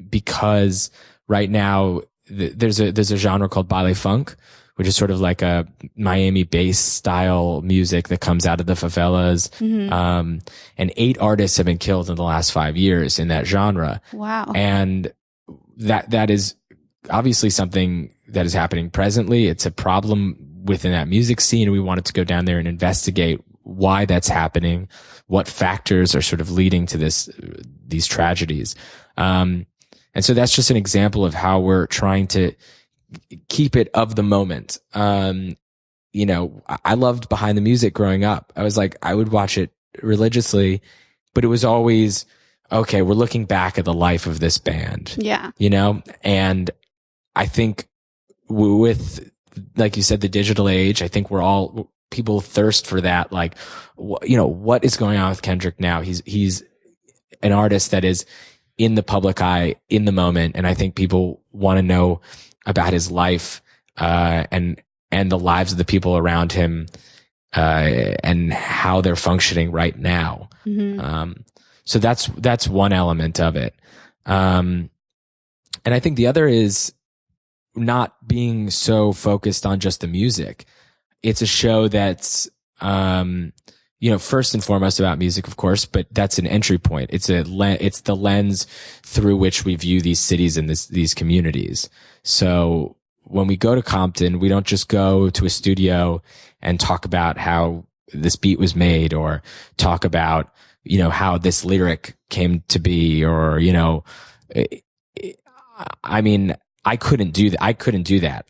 because right now there's a genre called baile funk, which is sort of like a Miami bass style music that comes out of the favelas. And 8 artists have been killed in the last 5 years in that genre. Wow. And that is obviously something that is happening presently. It's a problem within that music scene. We wanted to go down there and investigate why that's happening, what factors are sort of leading to these tragedies. And so that's just an example of how we're trying to keep it of the moment. I loved Behind the Music growing up. I would watch it religiously, but it was always, okay, we're looking back at the life of this band. Yeah. And I think with, like you said, the digital age, I think people thirst for that. Like, what is going on with Kendrick now? He's an artist that is in the public eye in the moment. And I think people want to know about his life, and the lives of the people around him, and how they're functioning right now. So that's one element of it. And I think the other is not being so focused on just the music. It's a show that's, first and foremost about music, of course, but that's an entry point. It's the lens through which we view these cities and these communities. So when we go to Compton, we don't just go to a studio and talk about how this beat was made, or talk about, how this lyric came to be, or, I mean, I couldn't do that.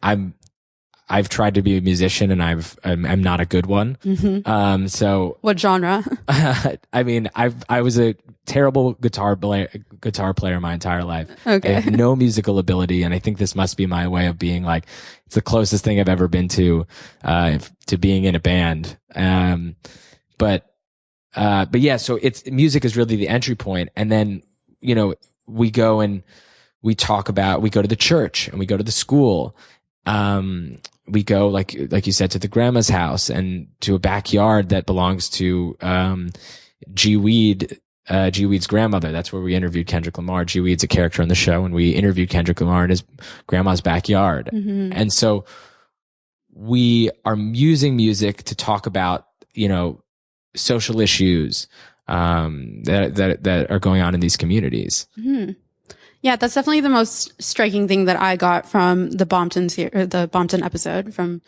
I've tried to be a musician and I'm not a good one. So what genre? I mean, I was a terrible guitar player my entire life. Okay. I have no musical ability, and I think this must be my way of being like, it's the closest thing I've ever been to being in a band. But yeah, so music is really the entry point. And then, we go and we go to the church and we go to the school. We go, like you said, to the grandma's house and to a backyard that belongs to, G Weed's grandmother. That's where we interviewed Kendrick Lamar. G Weed's a character on the show, and we interviewed Kendrick Lamar in his grandma's backyard. Mm-hmm. And so we are using music to talk about, social issues, that are going on in these communities. Mm-hmm. Yeah, that's definitely the most striking thing that I got from the Bompton episode. From,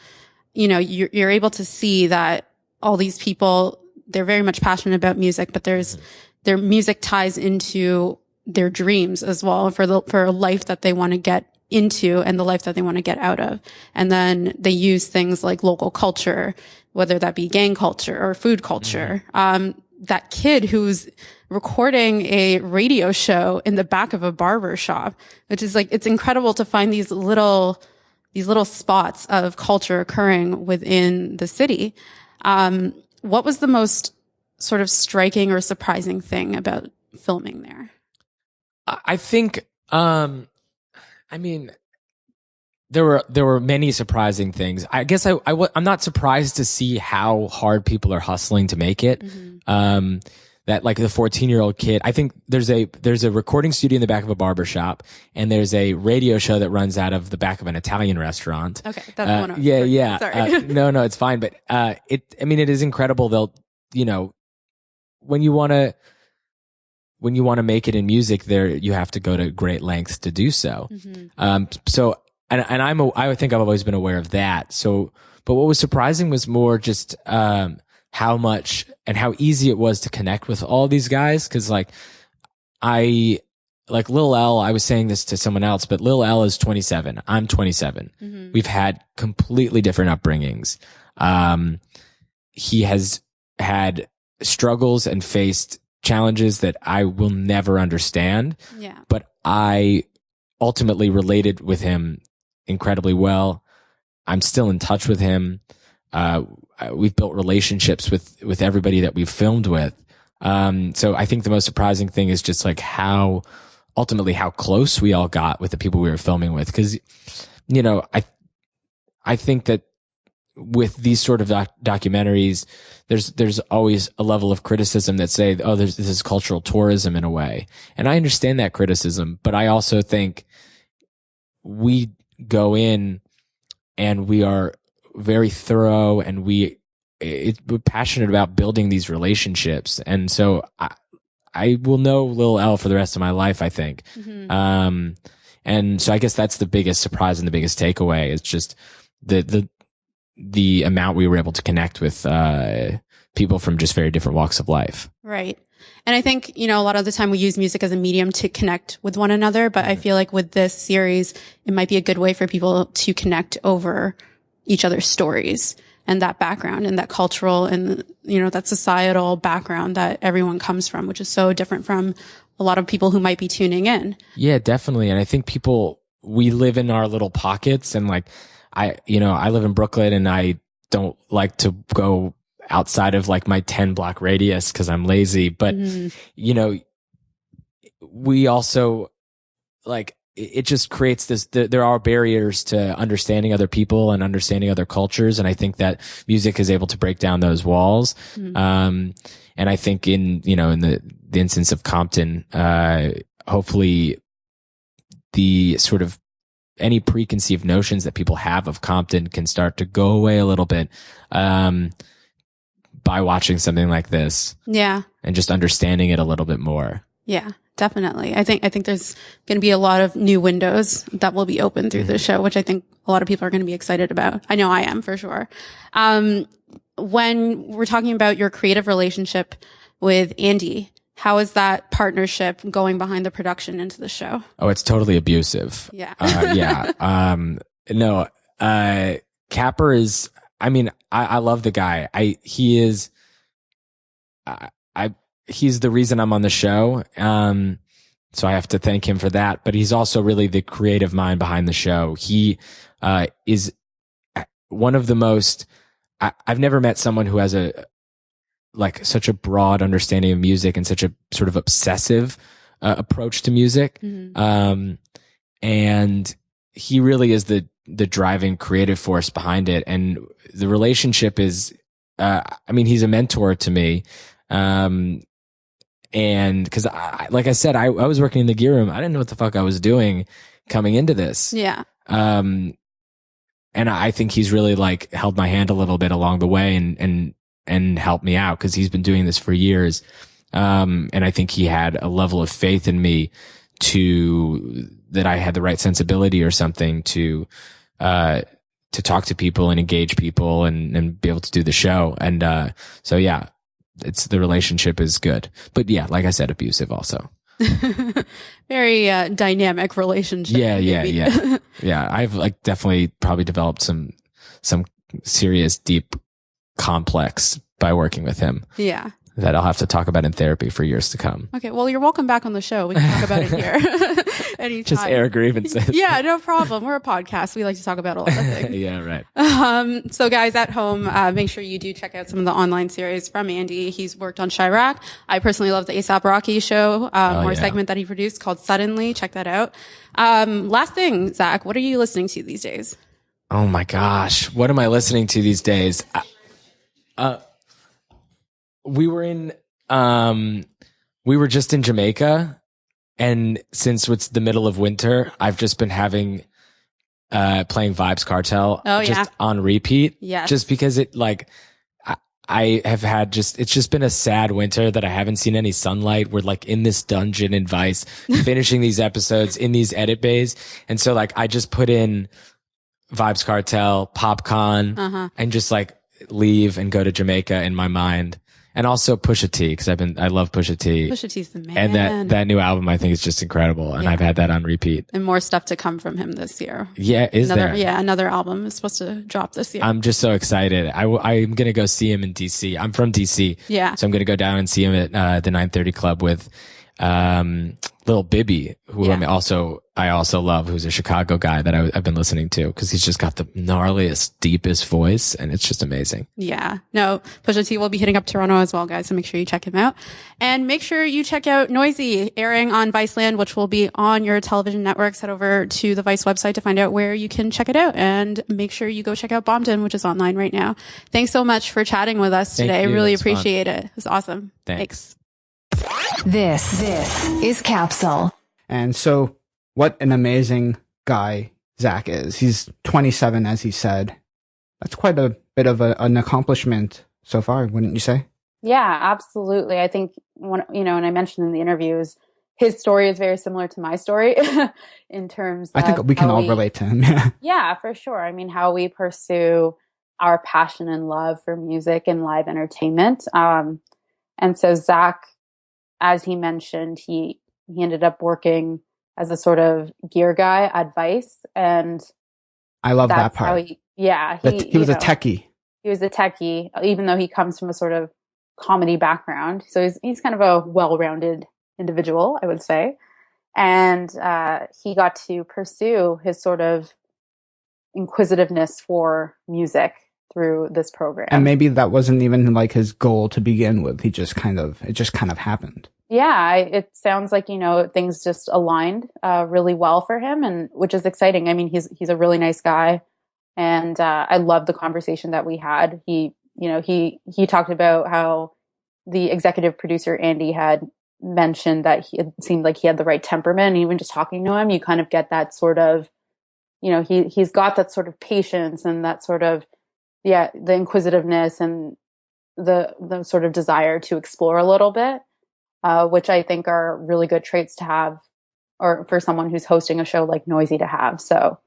you're able to see that all these people, they're very much passionate about music, but their music ties into their dreams as well for a life that they want to get into and the life that they want to get out of. And then they use things like local culture, whether that be gang culture or food culture. Mm-hmm. That kid who's recording a radio show in the back of a barber shop, which is like, it's incredible to find these little spots of culture occurring within the city. What was the most sort of striking or surprising thing about filming there? I think, there were many surprising things. I guess I'm not surprised to see how hard people are hustling to make it. Mm-hmm. That like the 14-year-old kid, I think there's a recording studio in the back of a barber shop, and there's a radio show that runs out of the back of an Italian restaurant. Okay. That's one of them. Yeah. Sorry. No, it's fine. But, it is incredible. They'll, when you want to make it in music there, you have to go to great lengths to do so. Mm-hmm. I think I've always been aware of that. So, but what was surprising was more just, how much and how easy it was to connect with all these guys. Cause like Lil L, I was saying this to someone else, but Lil L is 27. I'm 27. Mm-hmm. We've had completely different upbringings. He has had struggles and faced challenges that I will never understand. Yeah. But I ultimately related with him incredibly well. I'm still in touch with him. We've built relationships with everybody that we've filmed with. So I think the most surprising thing is just like how close we all got with the people we were filming with. Cause, I think that with these sort of documentaries, there's always a level of criticism that say, oh, this is cultural tourism in a way. And I understand that criticism, but I also think we go in and we are very thorough, and we're passionate about building these relationships. And so I will know Lil L for the rest of my life, I think. Mm-hmm. And so I guess that's the biggest surprise and the biggest takeaway is just the amount we were able to connect with, people from just very different walks of life. Right. And I think, a lot of the time we use music as a medium to connect with one another, but I feel like with this series, it might be a good way for people to connect over each other's stories and that background and that cultural and, that societal background that everyone comes from, which is so different from a lot of people who might be tuning in. Yeah, definitely. And I think we live in our little pockets, and like, I live in Brooklyn, and I don't like to go outside of like my 10 block radius because I'm lazy. But, mm-hmm. We also like, it just creates this, there are barriers to understanding other people and understanding other cultures. And I think that music is able to break down those walls. Mm-hmm. And I think in the instance of Compton, hopefully the sort of any preconceived notions that people have of Compton can start to go away a little bit, by watching something like this. Yeah. And just understanding it a little bit more. Yeah. Definitely. I think there's going to be a lot of new windows that will be open through the show, which I think a lot of people are going to be excited about. I know I am for sure. When we're talking about your creative relationship with Andy, how is that partnership going behind the production into the show? Oh, it's totally abusive. Yeah. Yeah. No, Capper is, I love the guy. he's the reason I'm on the show. So I have to thank him for that. But he's also really the creative mind behind the show. He is one of the most. I've never met someone who has such a broad understanding of music and such a sort of obsessive approach to music. And he really is the driving creative force behind it. And the relationship is, he's a mentor to me. And cause like I said, I was working in the gear room. I didn't know what the fuck I was doing coming into this. Yeah. And I think he's really like held my hand a little bit along the way and helped me out, cause he's been doing this for years. And I think he had a level of faith in me that I had the right sensibility or something to talk to people and engage people and be able to do the show. And, so yeah, the relationship is good, but yeah, like I said, abusive also. Very, dynamic relationship. Yeah. Yeah. I've like definitely probably developed some serious, deep complex by working with him. Yeah. That I'll have to talk about in therapy for years to come. Okay. Well, you're welcome back on the show. We can talk about it here. Anytime. Just air grievances. Yeah, no problem. We're a podcast. We like to talk about a lot of things. Yeah, right. So guys at home, make sure you do check out some of the online series from Andy. He's worked on Chirac. I personally love the ASAP Rocky show, segment that he produced called Suddenly. Check that out. Last thing, Zach, what are you listening to these days? Oh my gosh. What am I listening to these days? We were just in Jamaica, and since it's the middle of winter, I've just been having, playing Vibes Cartel on repeat. Yes. Just because I have had it's just been a sad winter that I haven't seen any sunlight. We're like in this dungeon in Vice, finishing these episodes in these edit bays. And so like, I just put in Vibes Cartel, Popcorn, and just like leave and go to Jamaica in my mind. And also Pusha T, because I love Pusha T. Pusha T's the man. And that new album I think is just incredible. And I've had that on repeat. And more stuff to come from him this year. Yeah, there? Yeah, another album is supposed to drop this year. I'm just so excited. I'm going to go see him in DC. I'm from DC. Yeah. So I'm going to go down and see him at the 930 Club with Lil Bibby, who I also love, who's a Chicago guy that I've been listening to, because he's just got the gnarliest, deepest voice, and it's just amazing. Yeah. No, Pusha T will be hitting up Toronto as well, guys, so make sure you check him out. And make sure you check out Noisy, airing on VICELAND, which will be on your television networks. Head over to the Vice website to find out where you can check it out. And make sure you go check out Bompton, which is online right now. Thanks so much for chatting with us today. I really appreciate it. It was awesome. Thanks. This is Capsule. And so, what an amazing guy Zach is. He's 27, as he said. That's quite a bit of an accomplishment so far, wouldn't you say? Yeah, absolutely. I think when I mentioned in the interviews, his story is very similar to my story in terms of, I think we can all relate to him. Yeah, for sure. I mean, how we pursue our passion and love for music and live entertainment. And so Zach, as he mentioned, he ended up working as a sort of gear guy at Vice, and I love that part. He was a techie. He was a techie, even though he comes from a sort of comedy background. So he's kind of a well-rounded individual, I would say. And he got to pursue his sort of inquisitiveness for music through this program. And maybe that wasn't even like his goal to begin with. It just kind of happened. Yeah, it sounds like, things just aligned really well for him, and which is exciting. I mean, he's a really nice guy, and I love the conversation that we had. He talked about how the executive producer Andy had mentioned that it seemed like he had the right temperament, and even just talking to him, you kind of get that sort of, he's got that sort of patience and that sort of the inquisitiveness and the sort of desire to explore a little bit. Which I think are really good traits to have, or for someone who's hosting a show like Noisy to have. So,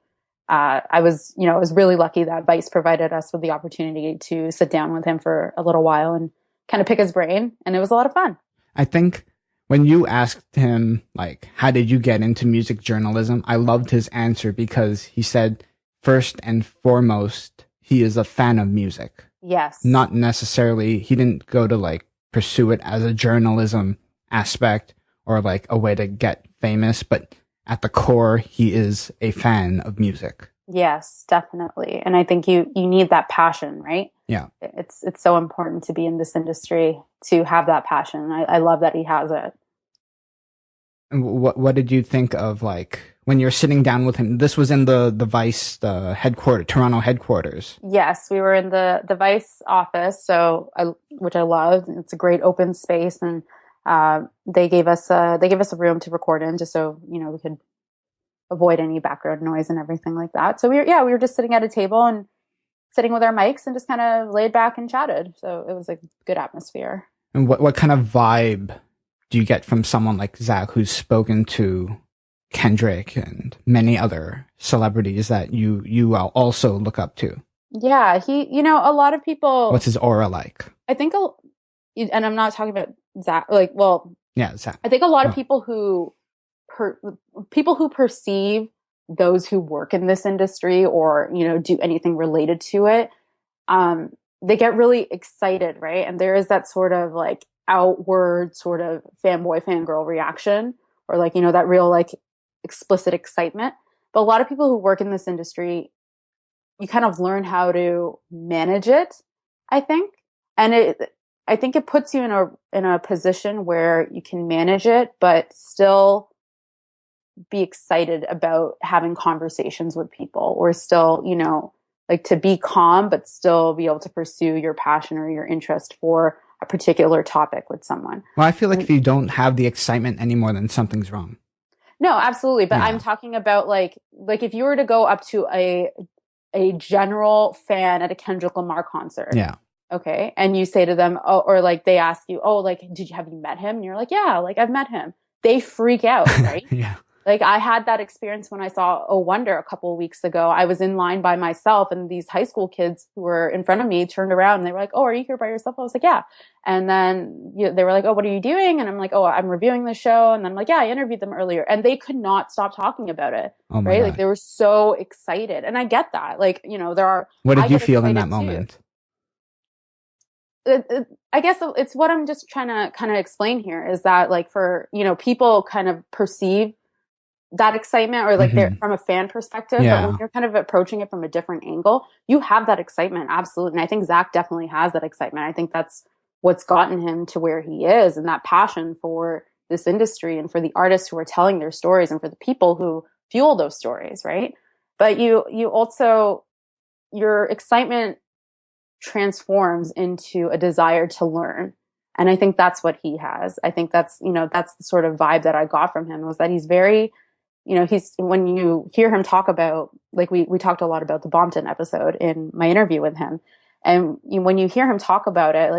I was really lucky that Vice provided us with the opportunity to sit down with him for a little while and kind of pick his brain. And it was a lot of fun. I think when you asked him, like, how did you get into music journalism? I loved his answer, because he said, first and foremost, he is a fan of music. Yes. Not necessarily, he didn't go to like pursue it as a journalism aspect or like a way to get famous, but at the core, he is a fan of music. Yes, definitely. And I think you need that passion, right? Yeah. It's so important to be in this industry to have that passion. I love that he has it. And what did you think of, like, when you're sitting down with him? This was in the Vice Toronto headquarters. Yes, we were in the Vice office, which I loved. It's a great open space, and they gave us a room to record in, just so we could avoid any background noise and everything like that. So we were just sitting at a table and sitting with our mics and just kind of laid back and chatted. So it was a good atmosphere. And what kind of vibe do you get from someone like Zach, who's spoken to Kendrick and many other celebrities that you also look up to? Yeah, a lot of people. What's his aura like? I think, and I'm not talking about Zach. Yeah, Zach. I think a lot of people who perceive those who work in this industry or do anything related to it, they get really excited, right? And there is that sort of like outward sort of fanboy fangirl reaction, or that real explicit excitement. But a lot of people who work in this industry, you kind of learn how to manage it, I think. And I think it puts you in a position where you can manage it, but still be excited about having conversations with people, or still, to be calm, but still be able to pursue your passion or your interest for a particular topic with someone. Well, I feel like if you don't have the excitement anymore, then something's wrong. No, absolutely. But yeah. I'm talking about like if you were to go up to a general fan at a Kendrick Lamar concert. Yeah. Okay. And you say to them, they ask you, have you met him? And you're like, yeah, I've met him. They freak out, right? Yeah. I had that experience when I saw Oh Wonder a couple of weeks ago. I was in line by myself, and these high school kids who were in front of me turned around and they were like, "Oh, are you here by yourself?" I was like, "Yeah." And then they were like, "Oh, what are you doing?" And I'm like, "Oh, I'm reviewing the show." And then I'm like, "Yeah, I interviewed them earlier." And they could not stop talking about it. Oh my right? God. They were so excited. And I get that. There are. What did you feel in that moment? I guess it's what I'm just trying to kind of explain here is that for, people kind of perceive that excitement or they're from a fan perspective, yeah. But when you're kind of approaching it from a different angle, you have that excitement. Absolutely. And I think Zach definitely has that excitement. I think that's what's gotten him to where he is, and that passion for this industry and for the artists who are telling their stories and for the people who fuel those stories. Right. But you also, your excitement transforms into a desire to learn. And I think that's what he has. I think that's the sort of vibe that I got from him, was that he's very, when you hear him talk about, we talked a lot about the Bompton episode in my interview with him. And when you hear him talk about it,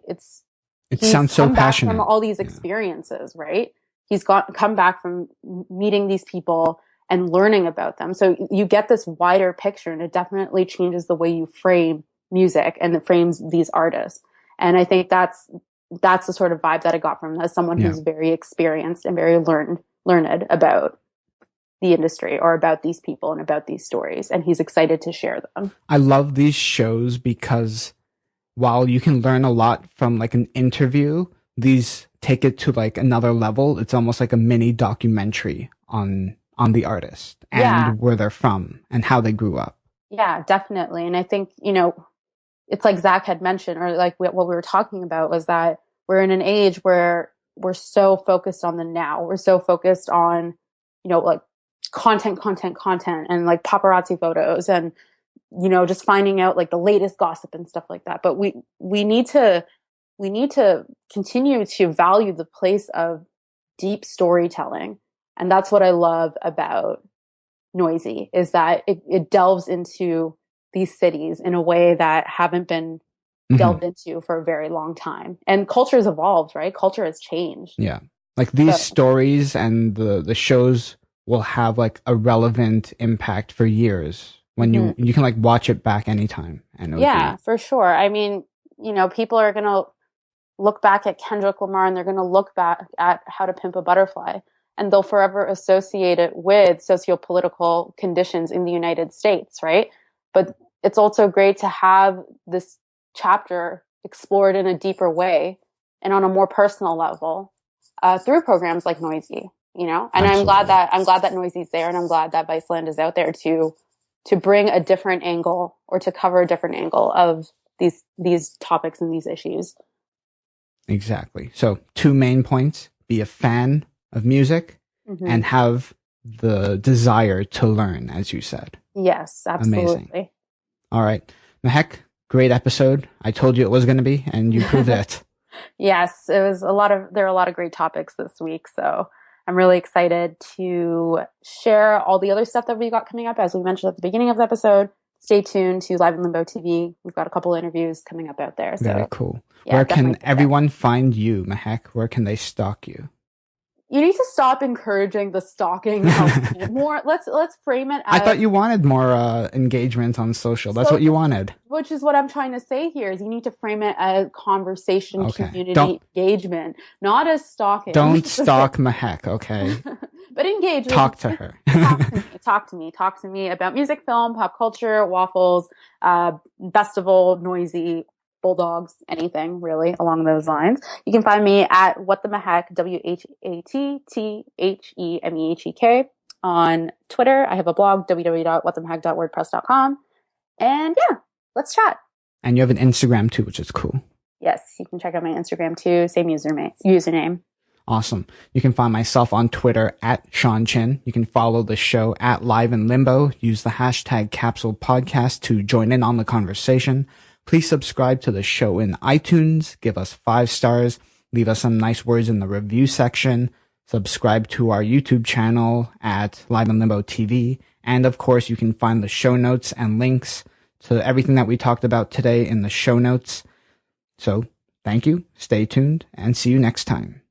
it sounds so passionate from all these experiences, right? He's come back from meeting these people and learning about them. So you get this wider picture, and it definitely changes the way you frame music and it frames these artists. And I think that's the sort of vibe that I got from him, as someone who's very experienced and very learned about the industry or about these people and about these stories. And he's excited to share them. I love these shows because while you can learn a lot from an interview, these take it to another level. It's almost like a mini documentary on the artist and where they're from and how they grew up. Yeah, definitely. And I think, it's like Zach had mentioned, or what we were talking about, was that we're in an age where we're so focused on the now. We're so focused on, content and paparazzi photos and, just finding out the latest gossip and stuff like that. But we need to continue to value the place of deep storytelling. And that's what I love about Noisy, is that it delves into these cities in a way that haven't been delved into for a very long time. And culture has evolved, right? Culture has changed. Yeah. These stories and the shows will have a relevant impact for years when you can watch it back anytime. And for sure. I mean, people are going to look back at Kendrick Lamar and they're going to look back at How to Pimp a Butterfly, and they'll forever associate it with socio-political conditions in the United States, right? But it's also great to have this chapter explored in a deeper way and on a more personal level through programs like Noisy, you know. And Absolutely. I'm glad that Noisy's there, and I'm glad that VICELAND is out there to bring a different angle or to cover a different angle of these topics and these issues. Exactly. So 2 main points: be a fan of music and have the desire to learn, as you said. Yes, absolutely. Amazing. All right. Mehek, great episode. I told you it was going to be, and you proved it. Yes, there are a lot of great topics this week. So I'm really excited to share all the other stuff that we got coming up. As we mentioned at the beginning of the episode, stay tuned to Live in Limbo TV. We've got a couple interviews coming up out there. So, very cool. Yeah, where can everyone find you, Mehek? Where can they stalk you? You need to stop encouraging the stalking. More, let's frame it as... I thought you wanted more engagement on social. That's what you wanted. Which is what I'm trying to say here, is you need to frame it as conversation, community engagement, not as stalking. Don't stalk Mehek, okay? But engage. Talk to her. Talk to me about music, film, pop culture, waffles, Bestival, Noisy, Bulldogs, anything really along those lines. You can find me at What the Mehek, WhatTheMehek on Twitter. I have a blog, www.whatthemehek.wordpress.com. And yeah, let's chat. And you have an Instagram too, which is cool. Yes, you can check out my Instagram too. Same username. Awesome. You can find myself on Twitter at Sean Chin. You can follow the show at Live in Limbo. Use the hashtag Capsule Podcast to join in on the conversation. Please subscribe to the show in iTunes. Give us 5 stars. Leave us some nice words in the review section. Subscribe to our YouTube channel at Live in Limbo TV. And of course, you can find the show notes and links to everything that we talked about today in the show notes. So thank you. Stay tuned and see you next time.